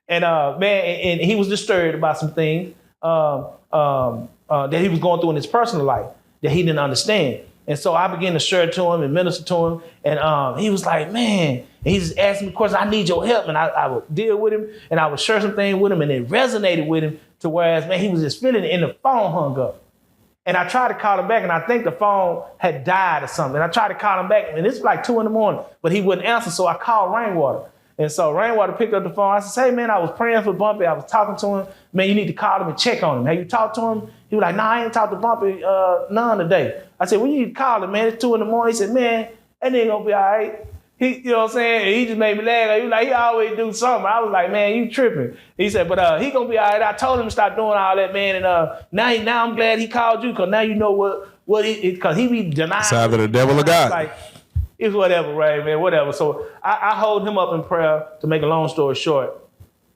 man, and he was disturbed about some things that he was going through in his personal life that he didn't understand. And so I began to share to him and minister to him. And he was like, man, and he just asked me questions. I need your help. And I would deal with him and I would share some things with him. And it resonated with him to whereas, man, he was just feeling it and the phone hung up. And I tried to call him back, and I think the phone had died or something. And I tried to call him back, and this was like 2 a.m, but he wouldn't answer, so I called Rainwater. And so Rainwater picked up the phone. I said, hey, man, I was praying for Bumpy. I was talking to him. Man, you need to call him and check on him. Have you talked to him? He was like, nah, I ain't talked to Bumpy none today. I said, well, you need to call him, man. It's 2 a.m. He said, man, that nigga gonna be all right. He, you know what I'm saying? And he just made me laugh. He was like, he always do something. I was like, man, you tripping. He said, but he gonna be all right. I told him to stop doing all that, man. And now I'm glad he called you, because now you know what because he be denying. It's either the devil or God. Like, it's whatever, right, man, whatever. So I hold him up in prayer, to make a long story short,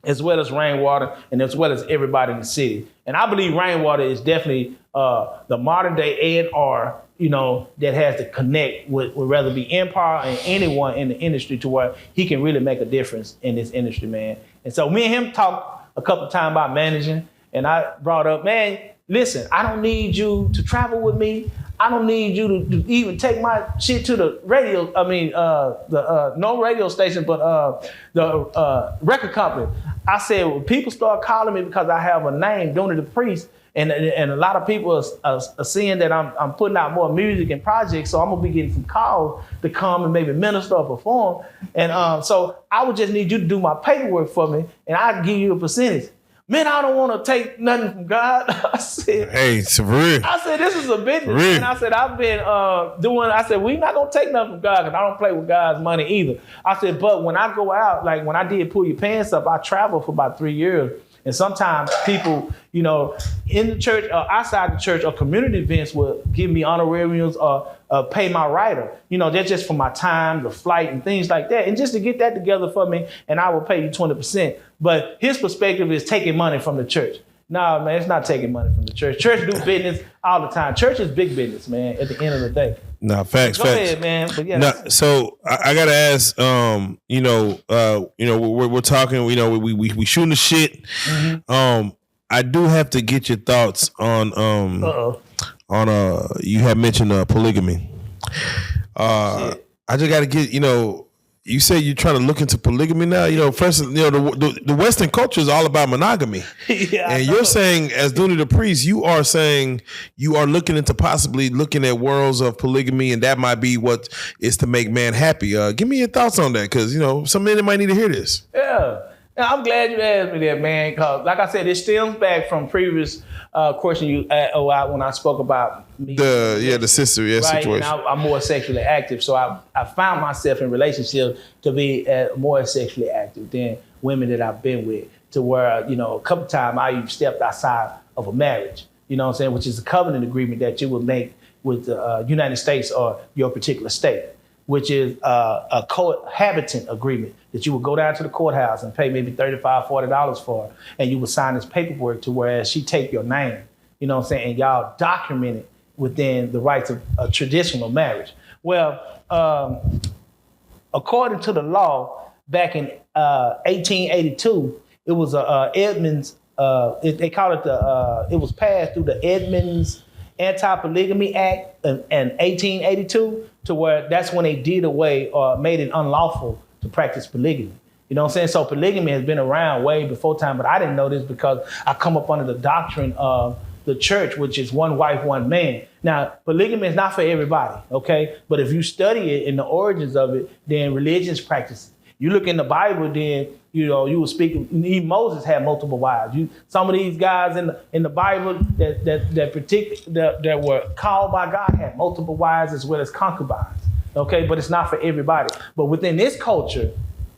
as well as Rainwater and as well as everybody in the city. And I believe Rainwater is definitely the modern day A&R, you know, that has to connect with whether be Empire and anyone in the industry, to where he can really make a difference in this industry, man. And so me and him talked a couple of times about managing, and I brought up, man, listen, I don't need you to travel with me. I don't need you to even take my shit to the radio. I mean, no radio station, but the record company. I said, when people start calling me because I have a name, Dooney the Priest, and a lot of people are seeing that I'm putting out more music and projects, so I'm gonna be getting some calls to come and maybe minister or perform. And so I would just need you to do my paperwork for me, and I'd give you a percentage. Man, I don't want to take nothing from God. I said, hey, it's real. I said, this is a business. And I said, I've been I said, we're not going to take nothing from God, because I don't play with God's money either. I said, but when I go out, like when I did Pull Your Pants Up, I traveled for about 3 years. And sometimes people, you know, in the church or outside the church or community events will give me honorariums or pay my rider. You know, that's just for my time, the flight and things like that. And just to get that together for me, and I will pay you 20%. But his perspective is taking money from the church. No, man, it's not taking money from the church. Church do business all the time. Church is big business, man, at the end of the day. No, facts. Go ahead, man. But yeah, no, so I gotta ask. We're talking. You know, we shooting the shit. Mm-hmm. I do have to get your thoughts on you had mentioned polygamy. I just got to get, you know. You say you're trying to look into polygamy now. You know, first, you know, the Western culture is all about monogamy. Yeah, and you're saying, as Dooney the Priest, you are saying you are looking into possibly looking at worlds of polygamy, and that might be what is to make man happy. Give me your thoughts on that, because, you know, some men might need to hear this. Yeah. I'm glad you asked me that, man, because like I said, it stems back from previous question you when I spoke about me. The sister, right? Situation. And I'm more sexually active, so I found myself in relationships to be more sexually active than women that I've been with, to where, you know, a couple times I even stepped outside of a marriage, you know what I'm saying, which is a covenant agreement that you would make with the United States or your particular state, which is a cohabitant agreement that you would go down to the courthouse and pay maybe $35, $40 for, and you would sign this paperwork to whereas she take your name, you know what I'm saying, and y'all document it within the rights of a traditional marriage. Well, according to the law, back in 1882, it was Edmunds, they call it it was passed through the Edmunds Anti-Polygamy Act in 1882, to where that's when they did away or made it unlawful to practice polygamy. You know what I'm saying? So polygamy has been around way before time, but I didn't know this because I come up under the doctrine of the church, which is one wife, one man. Now, polygamy is not for everybody, okay? But if you study it in the origins of it, then religions practice it. You look in the Bible, then, you know, you were speaking, even Moses had multiple wives. Some of these guys in the Bible that were called by God had multiple wives as well as concubines. Okay, but it's not for everybody. But within this culture,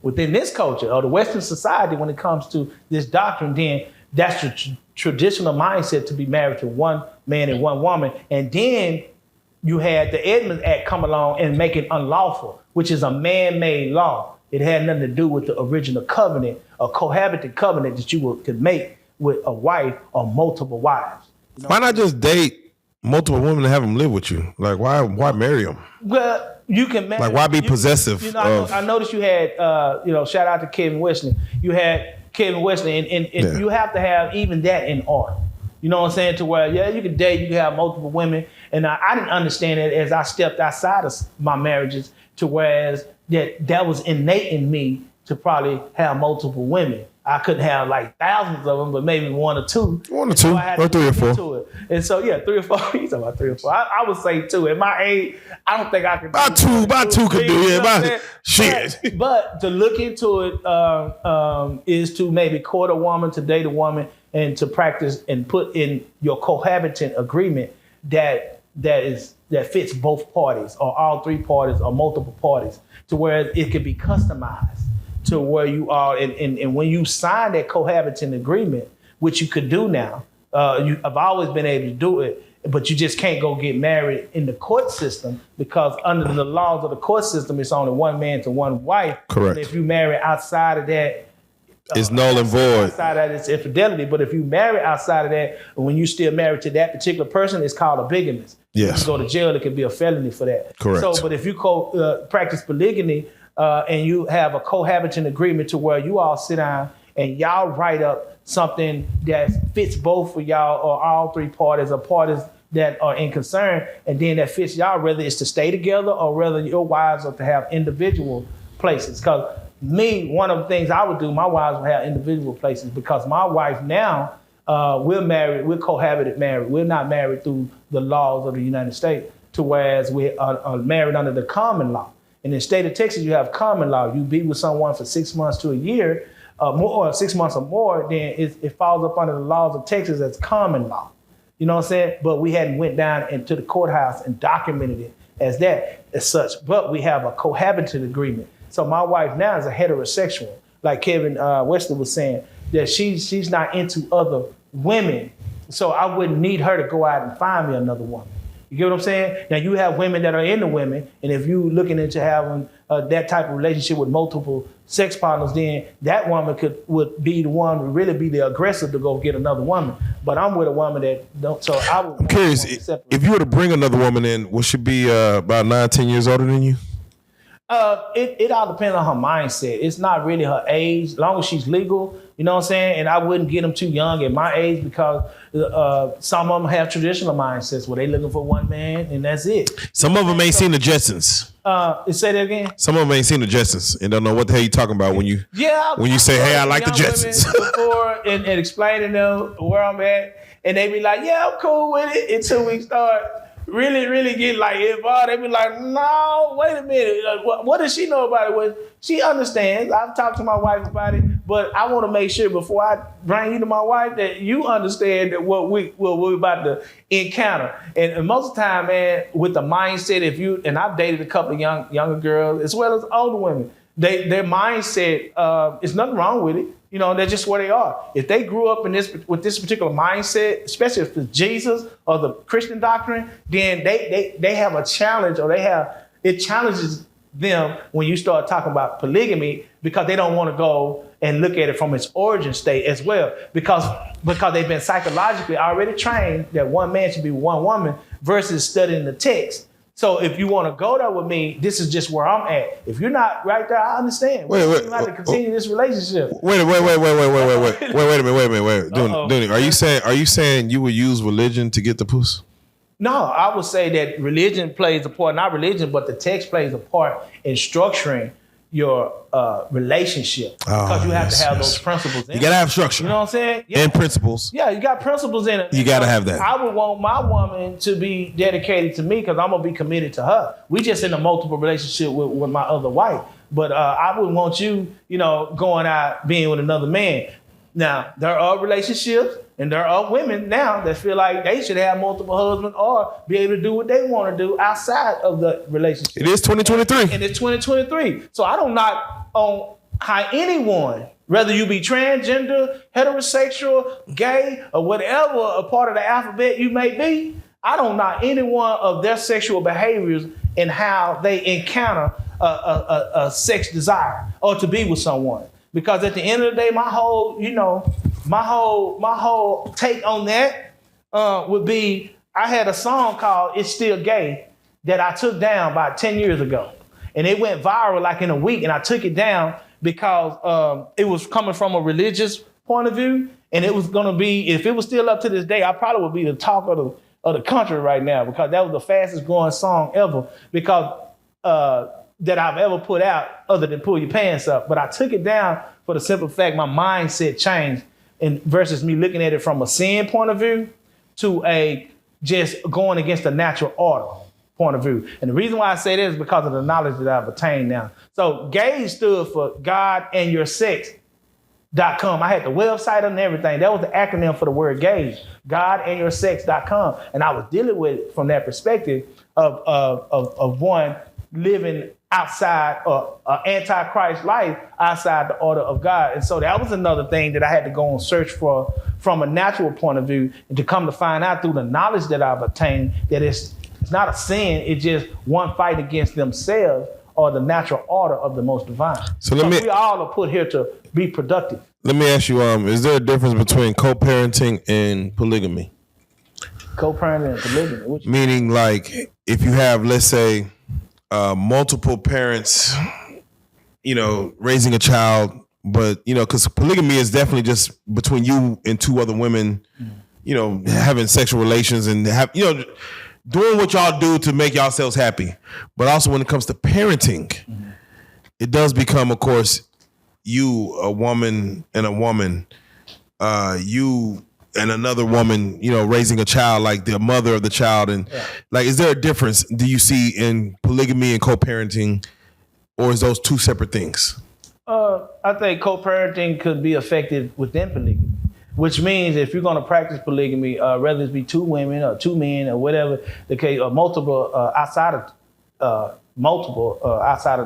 or the Western society, when it comes to this doctrine, then that's the traditional mindset to be married to one man and one woman. And then you had the Edmunds Act come along and make it unlawful, which is a man-made law. It had nothing to do with the original covenant, a cohabitant covenant that you could make with a wife or multiple wives. You know? Why not just date multiple women and have them live with you? Like, why marry them? Well, you can marry. Like, why be possessive? You know, I noticed you had, shout out to Kevin Wesley. You had Kevin Wesley, and you have to have even that in art. You know what I'm saying? To where, you can date, you can have multiple women. And I didn't understand it as I stepped outside of my marriages, to whereas that was innate in me to probably have multiple women. I couldn't have like thousands of them, but maybe one or two. One or two, or three or four. And so, 3 or 4. You talking about 3 or 4. I would say 2. At my age, I don't think I could. About two could do it. Shit. But to look into it is to maybe court a woman, to date a woman, and to practice and put in your cohabitant agreement that that fits both parties or all three parties or multiple parties, to where it could be customized to where you are. And when you sign that cohabiting agreement, which you could do now, I've always been able to do it, but you just can't go get married in the court system, because under the laws of the court system, it's only one man to one wife. Correct. And if you marry outside of that, it's null and void. Outside of that, it's infidelity. But if you marry outside of that, when you still married to that particular person, it's called a bigamist. Yes. You go to jail, it could be a felony for that. Correct. So, but if you practice polygamy and you have a cohabiting agreement to where you all sit down and y'all write up something that fits both of y'all or all three parties or parties that are in concern, and then that fits y'all, whether it's to stay together or whether your wives are to have individual places. Because one of the things I would do, my wives would have individual places, because my wife now, we're cohabited married. We're not married through the laws of the United States, to whereas we are married under the common law. In the state of Texas, you have common law. You be with someone for 6 months to a year, more, or 6 months or more, then it falls up under the laws of Texas as common law. You know what I'm saying? But we hadn't went down into the courthouse and documented it as such. But we have a cohabiting agreement. So my wife now is a heterosexual, like Kevin Wesley was saying, that she's not into other women. So I wouldn't need her to go out and find me another woman. You get what I'm saying? Now you have women that are into women, and if you looking into having that type of relationship with multiple sex partners, then that woman would be the one to really be the aggressor to go get another woman. But I'm with a woman that don't. So I'm curious, if you were to bring another woman in, would she be about 9-10 years older than you? It all depends on her mindset. It's not really her age, as long as she's legal, you know what I'm saying? And I wouldn't get them too young at my age, because some of them have traditional mindsets where they looking for one man and that's it. Some of them ain't seen the Jetsons. Say that again? Some of them ain't seen the Jetsons and don't know what the hell you talking about when you say, hey, I like the Jetsons. Before and explaining them where I'm at, and they be like, yeah, I'm cool with it, until we start really get like involved. They be like, no, wait a minute. What does she know about it? Well, she understands. I've talked to my wife about it, but I want to make sure before I bring you to my wife that you understand that what we're about to encounter. And most of the time, man, with the mindset, and I've dated a couple of younger girls as well as older women, their mindset, there's nothing wrong with it. You know, they're just where they are. If they grew up with this particular mindset, especially if it's Jesus or the Christian doctrine, then they have a challenge, or it challenges them when you start talking about polygamy, because they don't want to go and look at it from its origin state as well, because they've been psychologically already trained that one man should be one woman versus studying the text. So if you want to go there with me, this is just where I'm at. If you're not right there, I understand. You have to continue this relationship. Wait a minute. Dooney, are you saying you would use religion to get the puss? No, I would say that religion plays a part, not religion, but the text plays a part in structuring your relationship, because you have to have those principles in it. You gotta have structure. You know what I'm saying? Yeah. And principles. Yeah, you got principles in it. You gotta have that. I would want my woman to be dedicated to me, because I'm gonna be committed to her. We just in a multiple relationship with my other wife, but I wouldn't want you, going out being with another man. Now, there are relationships and there are women now that feel like they should have multiple husbands or be able to do what they want to do outside of the relationship. It is 2023. And it's 2023. So I don't knock on how anyone, whether you be transgender, heterosexual, gay, or whatever a part of the alphabet you may be, I don't knock any one of their sexual behaviors and how they encounter a sex desire or to be with someone. Because at the end of the day, my whole take on that would be, I had a song called "It's Still Gay" that I took down about 10 years ago. And it went viral like in a week, and I took it down because it was coming from a religious point of view. And it was gonna be, if it was still up to this day, I probably would be the talk of the country right now, because that was the fastest growing song ever, because that I've ever put out, other than Pull Your Pants Up. But I took it down for the simple fact my mindset changed, and versus me looking at it from a sin point of view to a just going against the natural order point of view. And the reason why I say that is because of the knowledge that I've attained now. So GAY stood for God and Your Sex.com. I had the website and everything. That was the acronym for the word gay, GodandYourSex.com. And I was dealing with it from that perspective of one living outside Antichrist life outside the order of God. And so that was another thing that I had to go and search for from a natural point of view, and to come to find out through the knowledge that I've attained that it's not a sin, it's just one fight against themselves or the natural order of the most divine. So we all are put here to be productive. Let me ask you, is there a difference between co-parenting and polygamy? Co-parenting and polygamy? Meaning, like, if you have, let's say, multiple parents, raising a child, but, because polygamy is definitely just between you and two other women, having sexual relations and doing what y'all do to make yourselves happy. But also when it comes to parenting, it does become, of course, you, a woman and a woman, you and another woman, raising a child, like the mother of the child. And like, is there a difference do you see in polygamy and co-parenting, or is those two separate things? I think co-parenting could be affected within polygamy, which means if you're going to practice polygamy, whether it be two women or two men or whatever the case, or multiple outside of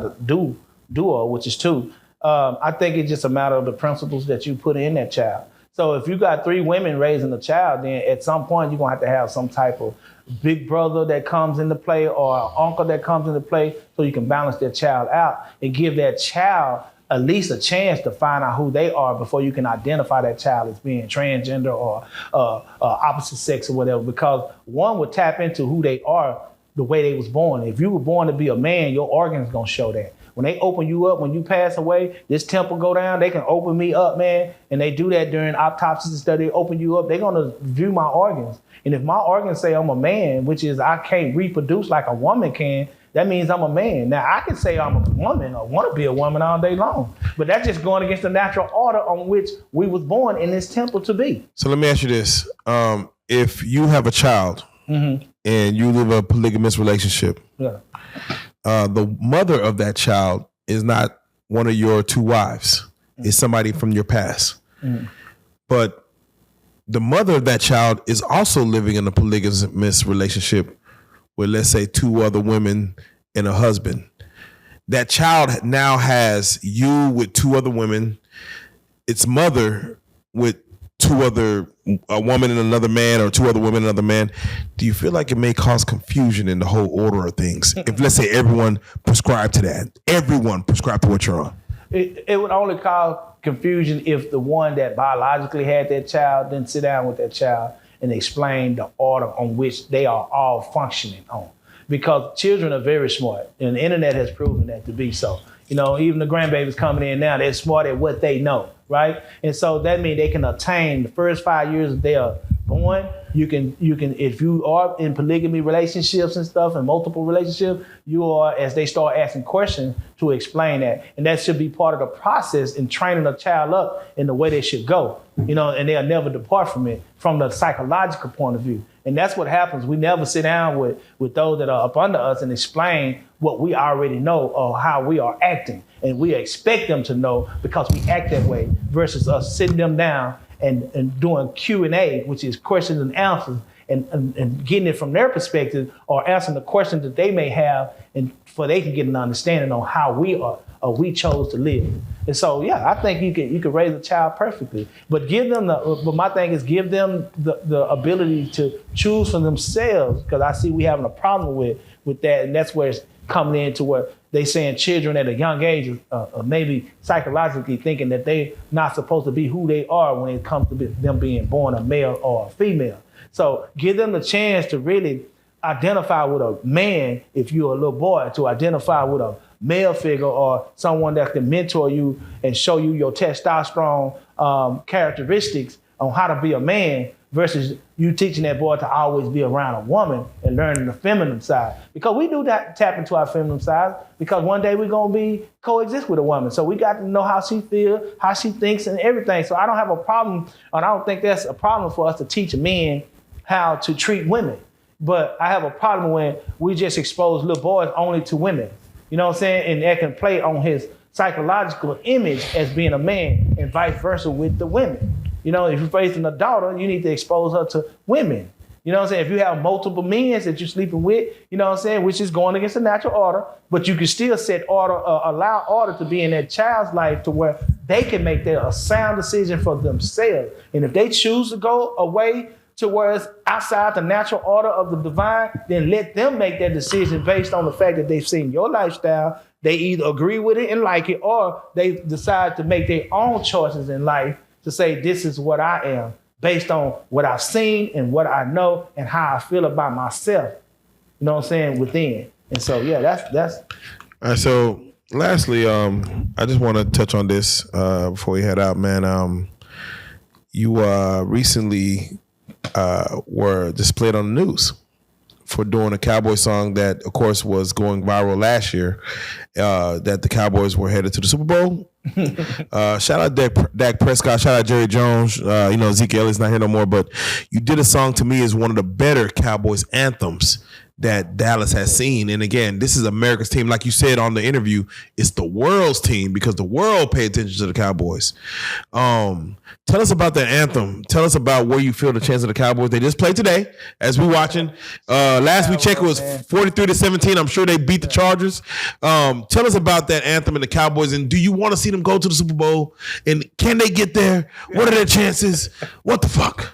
the duo, which is two, I think it's just a matter of the principles that you put in that child. So if you got three women raising a child, then at some point you're going to have some type of big brother that comes into play or an uncle that comes into play, so you can balance that child out and give that child at least a chance to find out who they are before you can identify that child as being transgender or opposite sex or whatever, because one would tap into who they are the way they was born. If you were born to be a man, your organs going to show that. When they open you up, when you pass away, this temple go down, they can open me up, man. And they do that during autopsies and stuff. They open you up, they're going to view my organs. And if my organs say I'm a man, which is I can't reproduce like a woman can, that means I'm a man. Now, I can say I'm a woman or want to be a woman all day long, but that's just going against the natural order on which we was born in this temple to be. So let me ask you this. If you have a child and you live a polygamous relationship, the mother of that child is not one of your two wives. It's somebody from your past. But the mother of that child is also living in a polygamous relationship with, let's say, two other women and a husband. That child now has you with two other women, its mother with a woman and another man, or two other women and another man. Do you feel like it may cause confusion in the whole order of things? If, let's say, everyone prescribed to that, everyone prescribed to what you're on. It would only cause confusion if the one that biologically had that child didn't sit down with that child and explain the order on which they are all functioning on. Because children are very smart, and the internet has proven that to be so. Even the grandbabies coming in now, they're smart at what they know, right? And so that means they can attain the first 5 years that they are born. You can, if you are in polygamy relationships and stuff and multiple relationships, you are, as they start asking questions, to explain that. And that should be part of the process in training a child up in the way they should go, and they'll never depart from it from the psychological point of view. And that's what happens. We never sit down with those that are up under us and explain what we already know or how we are acting. And we expect them to know because we act that way, versus us sitting them down and doing Q&A, which is questions and answers, and getting it from their perspective, or answering the questions that they may have, and for they can get an understanding on how we chose to live. And so, yeah, I think you can raise a child perfectly, but but my thing is give them the ability to choose for themselves, because I see we having a problem with that, and that's where it's coming into where they saying children at a young age maybe psychologically thinking that they not supposed to be who they are when it comes to them being born a male or a female. So give them the chance to really identify with a man if you're a little boy, to identify with a male figure or someone that can mentor you and show you your testosterone characteristics on how to be a man, versus you teaching that boy to always be around a woman and learning the feminine side. Because we do that, tap into our feminine side, because one day we're going to coexist with a woman. So we got to know how she feels, how she thinks, and everything. So I don't have a problem, and I don't think that's a problem for us to teach men how to treat women. But I have a problem when we just expose little boys only to women. You know what I'm saying? And that can play on his psychological image as being a man, and vice versa with the women. If you're raising a daughter, you need to expose her to women. You know what I'm saying? If you have multiple men that you're sleeping with, you know what I'm saying, which is going against the natural order, but you can still set order, allow order to be in that child's life to where they can make a sound decision for themselves. And if they choose to go away to where it's outside the natural order of the divine, then let them make that decision based on the fact that they've seen your lifestyle. They either agree with it and like it, or they decide to make their own choices in life to say, this is what I am, based on what I've seen and what I know and how I feel about myself. You know what I'm saying? Within. And so, yeah, that's. All right, so lastly, I just want to touch on this before we head out, man. You recently were displayed on the news for doing a Cowboys song that, of course, was going viral last year, that the Cowboys were headed to the Super Bowl. Shout out Dak Prescott, shout out Jerry Jones. Zeke Elliott's not here no more, but you did a song to me is one of the better Cowboys anthems that Dallas has seen. And again, this is America's team. Like you said on the interview, it's the world's team because the world pay attention to the Cowboys. Tell us about that anthem. Tell us about where you feel the chance of the Cowboys. They just played today as we watching. Last we checked, it was 43-17. I'm sure they beat the Chargers. Tell us about that anthem and the Cowboys. And do you want to see them go to the Super Bowl? And can they get there? What are their chances? What the fuck?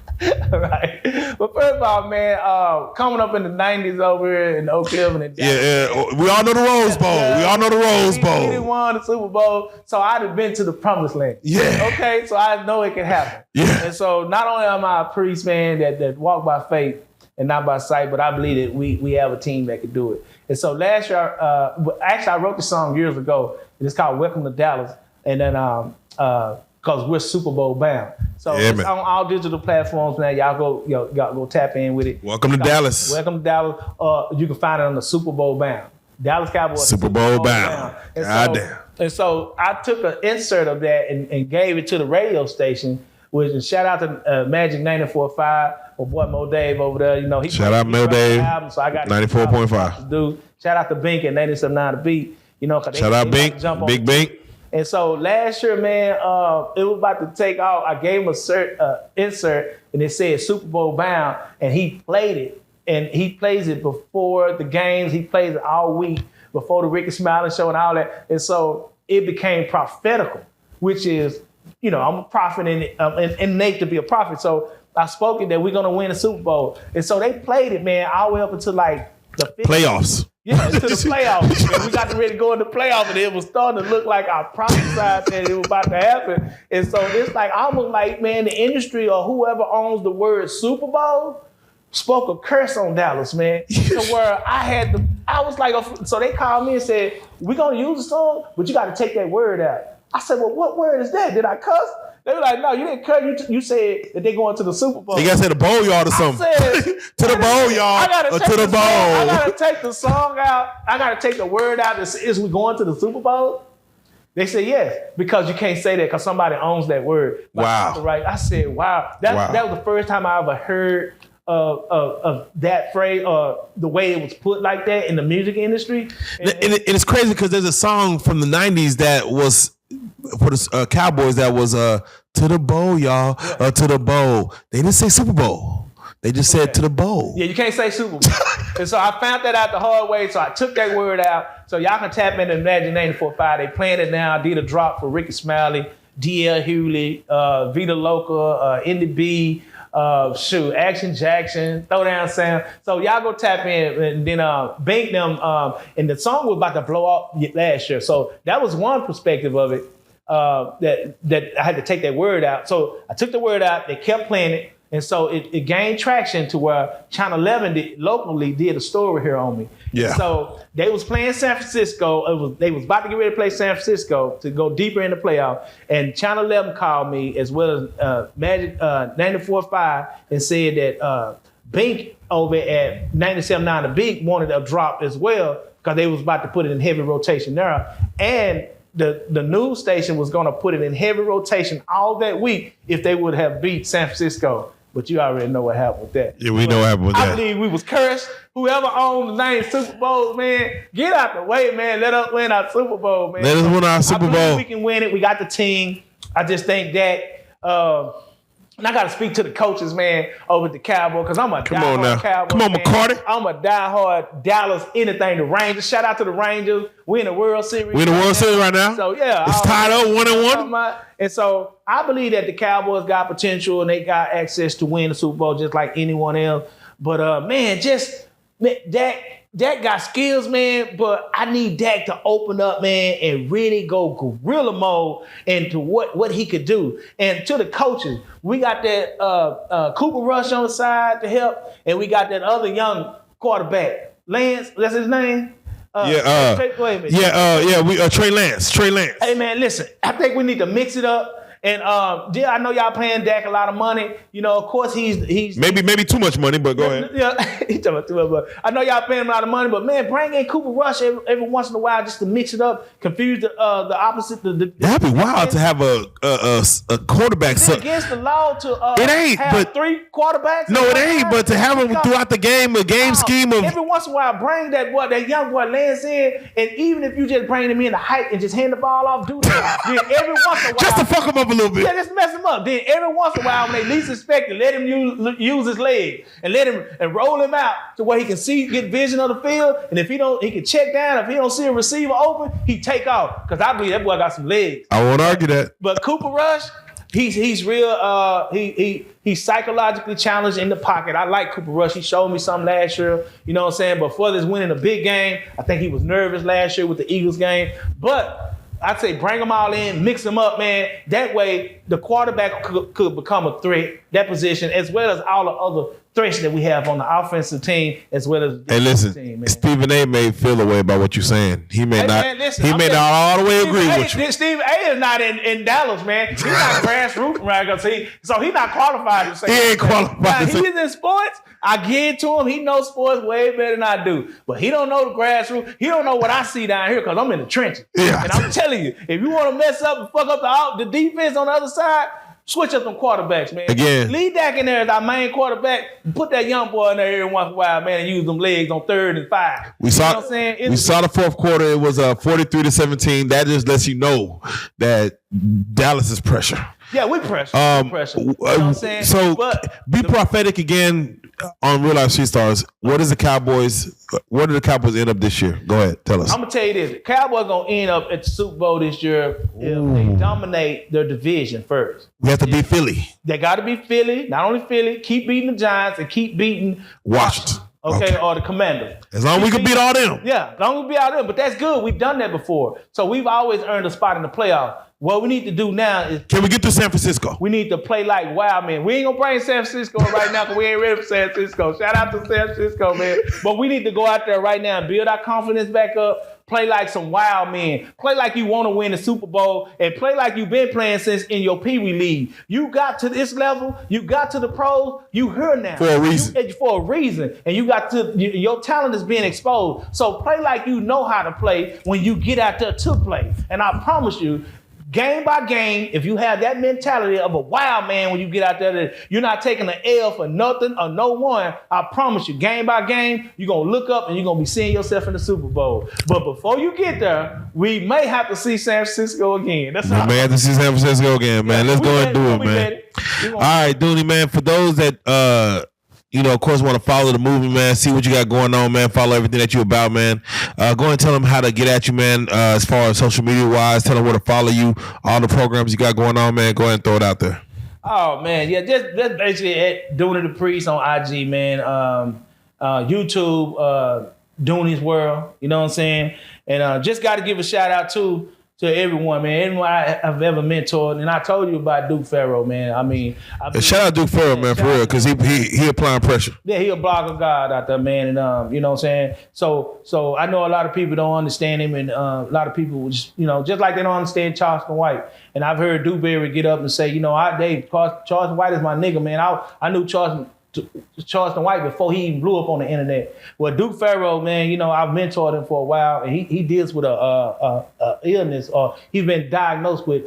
Right. But first of all, man, coming up in the 90s over here in Oak Cliff and we all know the Rose Bowl. We all know the Rose Bowl. We won the Super Bowl, so I'd have been to the promised land. Yeah. Okay, so I know it can happen. Yeah. And so not only am I a priest, man, that walk by faith and not by sight, but I believe that we have a team that can do it. And so last year, actually I wrote the song years ago, and it's called Welcome to Dallas. And then because we're Super Bowl bound. So it's on all digital platforms now. Y'all go tap in with it. Welcome to Dallas. Welcome to Dallas. You can find it on the Super Bowl bound. Dallas Cowboys. Super Bowl bound. Goddamn. And so I took an insert of that and gave it to the radio station, which is shout out to Magic 94.5, my boy Mo Dave over there. You know, he shout out Mo Dave. Album, so I got 94.5. Dude, shout out to Bink and 97.9 The Beat. You know, shout out Bink, Big Bink. And so last year, man, it was about to take off. I gave him a insert, and it said Super Bowl bound, and he played it. And he plays it before the games. He plays it all week before the Ricky Smiley show and all that. And so it became prophetical, which is, I'm a prophet and innate to be a prophet. So I spoke it that we're going to win the Super Bowl. And so they played it, man, all the way up until like the playoffs. Yeah, to the playoffs. And we got ready to go in the playoffs, and it was starting to look like I prophesied that it was about to happen. And so it's like almost like, man, the industry or whoever owns the word Super Bowl spoke a curse on Dallas, man. To where I was like, so they called me and said, we're going to use the song, but you got to take that word out. I said, well, what word is that? Did I cuss? They were like, no, you didn't cut. You said that they going to the Super Bowl. You got to say the bowl yard or something. I said, to the bowl yard or to the bowl. I got to take the song out. I got to take the word out. Is we going to the Super Bowl? They said yes, because you can't say that because somebody owns that word. Wow. Right. I said, wow. That was the first time I ever heard of that phrase or the way it was put like that in the music industry. And it's crazy because there's a song from the 90s that was for the Cowboys that was to the bowl, y'all, to the bowl. They didn't say Super Bowl. They just said to the bowl. Yeah, you can't say Super Bowl. And so I found that out the hard way, so I took that word out. So y'all can tap into Magic 94.5. They playing it now. I did a drop for Ricky Smiley, D.L. Hewley, Vita Loca, Indy B, Action Jackson, Throwdown Sam. So y'all go tap in and then Bink them. And the song was about to blow up last year. So that was one perspective of it that I had to take that word out. So I took the word out. They kept playing it. And so it gained traction to where Channel 11 locally did a story here on me. Yeah. So they was playing San Francisco. They was about to get ready to play San Francisco to go deeper in the playoff. And Channel 11 called me as well as Magic 94.5 and said that Bink over at 97.9 The Beat wanted a drop as well because they was about to put it in heavy rotation there. And the news station was going to put it in heavy rotation all that week if they would have beat San Francisco. But you already know what happened with that. Yeah, we know what happened with that. I believe we was cursed. Whoever owned the name Super Bowl, man, get out the way, man. Let us win our Super Bowl, man. Let us win our Super Bowl. We can win it. We got the team. I just think that And I got to speak to the coaches, man, over at the Cowboys, because I'm a diehard Cowboys Come on, fan. McCarty. I'm a diehard Dallas, anything, the Rangers. Shout out to the Rangers. We in the World Series. We in the World Series right now. So, yeah. It's tied up 1-1. And so I believe that the Cowboys got potential and they got access to win the Super Bowl just like anyone else. But, man, Dak got skills, man, but I need Dak to open up, man, and really go gorilla mode into what he could do. And to the coaches, we got that Cooper Rush on the side to help, and we got that other young quarterback, Lance, that's his name? Trey Lance. Hey, man, listen, I think we need to mix it up. And I know y'all paying Dak a lot of money. You know, of course he's maybe too much money, but go ahead. Yeah, he talking about too much money. I know y'all paying him a lot of money, but man, bring in Cooper Rush every once in a while just to mix it up, confuse the opposite. That'd be wild to have a quarterback. Is it against the law to it ain't, have but 3 quarterbacks? No, it ain't. But to have them throughout the game, a game scheme of every once in a while, bring that young boy Lance in, and even if you just bring him in to height and just hand the ball off, do that. Then every once in a while, just to fuck him up a little bit. Yeah, just mess him up. Then every once in a while, when they least expect it, let him use his leg and let him and roll him out to where he can get vision of the field. And if he can check down. If he don't see a receiver open, he take off. Because I believe that boy got some legs. I won't argue that. But Cooper Rush, he's real. He's psychologically challenged in the pocket. I like Cooper Rush. He showed me something last year. You know what I'm saying? But for this winning a big game, I think he was nervous last year with the Eagles game. But I'd say bring them all in, mix them up, man. That way, the quarterback could become a threat, that position, as well as all the other threats that we have on the offensive team, as well as the defensive team, man. Stephen A. may feel a way about what you're saying. He may not. Man, listen, he may not all the way agree with you. Stephen A. is not in Dallas, man. He's not grassroots, right? So he's not qualified to say. He ain't qualified. He's in sports. I give it to him. He knows sports way better than I do. But he don't know the grassroots. He don't know what I see down here because I'm in the trenches. Yeah. And I'm telling you, if you want to mess up and fuck up the defense on the other side, switch up them quarterbacks, man. Again. Leave Dak in there as our main quarterback. Put that young boy in there every once in a while, man, and use them legs on 3rd and 5. We saw the fourth quarter. It was 43-17. That just lets you know that Dallas is pressure. Yeah, we pressure. You know what I'm saying? So be prophetic again on Reallyfe Stars. Where did the Cowboys end up this year? Go ahead, tell us. I'm gonna tell you this: the Cowboys gonna end up at the Super Bowl this year if they dominate their division first. We have to beat Philly. They got to beat Philly. Not only Philly, keep beating the Giants and keep beating Washington. Okay, or the Commanders. As long as we can beat all them. Yeah, as long as we beat all them. But that's good. We've done that before. So we've always earned a spot in the playoff. What we need to do now is... Can we get to San Francisco? We need to play like wild men. We ain't going to bring San Francisco right now because we ain't ready for San Francisco. Shout out to San Francisco, man. But we need to go out there right now and build our confidence back up. Play like some wild men. Play like you want to win the Super Bowl and play like you've been playing since in your Pee Wee League. You got to this level. You got to the pros. You here now. For a reason. For a reason. And you got to... Your talent is being exposed. So play like you know how to play when you get out there to play. And I promise you, game by game, if you have that mentality of a wild man when you get out there, that you're not taking an L for nothing or no one, I promise you, game by game, you're going to look up and you're going to be seeing yourself in the Super Bowl. But before you get there, we may have to see San Francisco again. That's all. We may have to see San Francisco again, man. Let's go and do it, man. All right, Dooney, man, for those that... of course, want to follow the movement, man. See what you got going on, man. Follow everything that you're about, man. Go and tell them how to get at you, man. As far as social media wise, tell them where to follow you. All the programs you got going on, man. Go ahead and throw it out there. Oh man, yeah, just basically at Dooney the Priest on IG, man. YouTube, Dooney's World. You know what I'm saying? And just got to give a shout out to everyone, man. Everyone I've ever mentored. And I told you about Duke Farrow, man. I mean... shout out Duke Farrow, man, for real, because he applying pressure. Yeah, he a blogger god out there, man. And, you know what I'm saying? So I know a lot of people don't understand him. And a lot of people, just like they don't understand Charleston White. And I've heard Dewberry get up and say, Charleston White is my nigga, man. I knew Charleston White before he even blew up on the internet. Well, Duke Farrow, man, I've mentored him for a while, and he deals with a illness, or he's been diagnosed with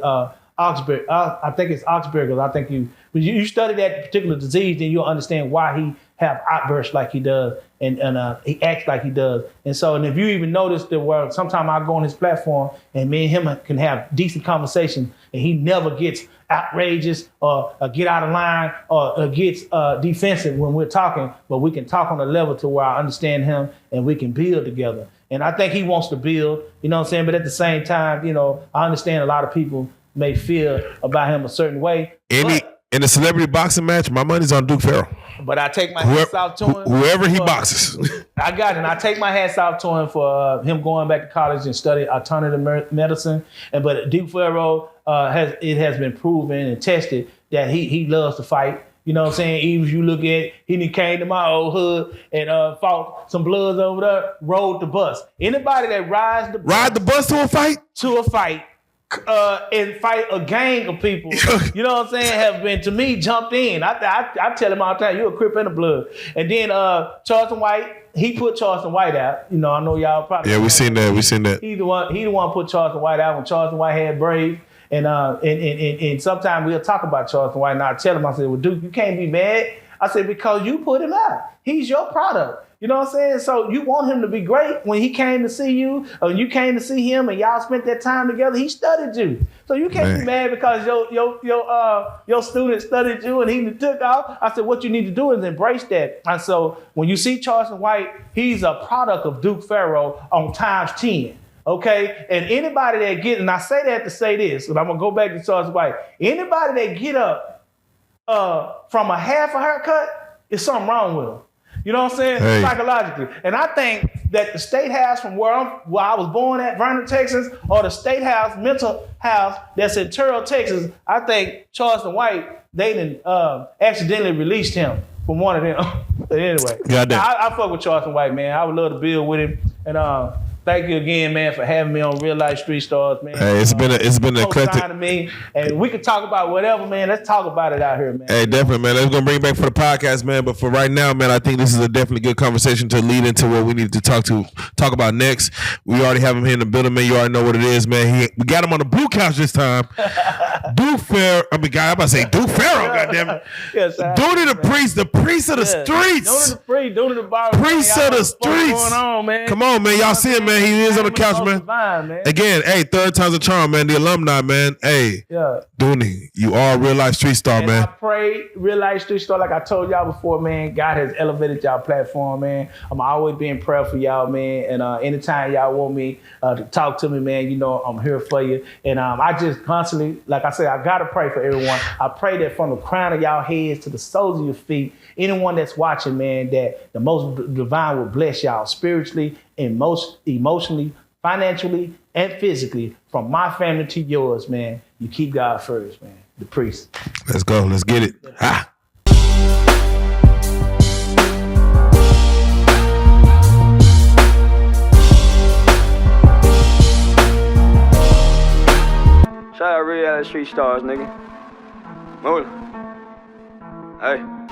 Oxberger's. I think it's Oxberger's. I think you study that particular disease, then you'll understand why have outbursts like he does, and he acts like he does. And so, and if you even notice that where sometimes I go on his platform and me and him can have decent conversation, and he never gets outrageous or get out of line or gets defensive when we're talking, but we can talk on a level to where I understand him and we can build together. And I think he wants to build, you know what I'm saying? But at the same time, you know, I understand a lot of people may feel about him a certain way. In the celebrity boxing match, my money's on Duke Farrell. But I take my hats off to him. Whoever he boxes. I got it. And I take my hats off to him for him going back to college and study alternative medicine. But Duke Farrell, it has been proven and tested that he loves to fight. You know what I'm saying? Even if you look at, he came to my old hood and fought some bloods over there, rode the bus. Anybody that ride the bus to a fight? And fight a gang of people, you know what I'm saying, have been, to me, jumped in. I tell him all the time, you a Crip in the blood. And then Charleston White, he put Charleston White out. You know, I know y'all probably. Yeah, we seen that. He the one put Charleston White out when Charleston White had Brave. And sometimes we'll talk about Charleston White, and I tell him, I said, well, Duke, you can't be mad. I said, because you put him out. He's your product. You know what I'm saying? So you want him to be great. When he came to see you, or you came to see him, and y'all spent that time together, he studied you. So you can't be mad because your student studied you and he took off. I said, what you need to do is embrace that. And so when you see Charleston White, he's a product of Duke Farrell on times 10. Okay? And anybody that and I say that to say this, and I'm going to go back to Charleston White. Anybody that get up from a half a haircut, there's something wrong with them. You know what I'm saying? Hey. Psychologically. And I think that the state house from where I was born at, Vernon, Texas, or the state house, mental house that's in Terrell, Texas, I think Charleston White, they done accidentally released him from one of them. But anyway, I fuck with Charleston White, man. I would love to build with him. And thank you again, man, for having me on Real Life Street Stars, man. Hey, it's been an eclectic. To me, and we can talk about whatever, man. Let's talk about it out here, man. Hey, definitely, man. Let's go bring it back for the podcast, man. But for right now, man, I think this is a definitely good conversation to lead into what we need to talk about next. We already have him here in the building, man. You already know what it is, man. We got him on the blue couch this time. Duke Farrell. I'm about to say Duke Farrell, goddammit. Yes, Dude the priest of the streets. Dude of the bar. Priest of the streets. What's going on, man? Come on, man. Y'all see him, man. He is on the couch, man. Again, hey, third time's a charm, man. The alumni, man. Hey, Dooney, you are a real life street star, man. I pray Real Life Street Star, like I told y'all before, man. God has elevated y'all platform, man. I'm always being prayer for y'all, man. And anytime y'all want me to talk to me, man, you know I'm here for you. And I just constantly, like I said, I gotta pray for everyone. I pray that from the crown of y'all heads to the soles of your feet, anyone that's watching, man, that the most divine will bless y'all spiritually and most emotionally, financially, and physically, from my family to yours, man. You keep God first, man. The priest. Let's go. Let's get it. Ha. Shout out Reallyfe Street Stars, nigga. Move it. Hey.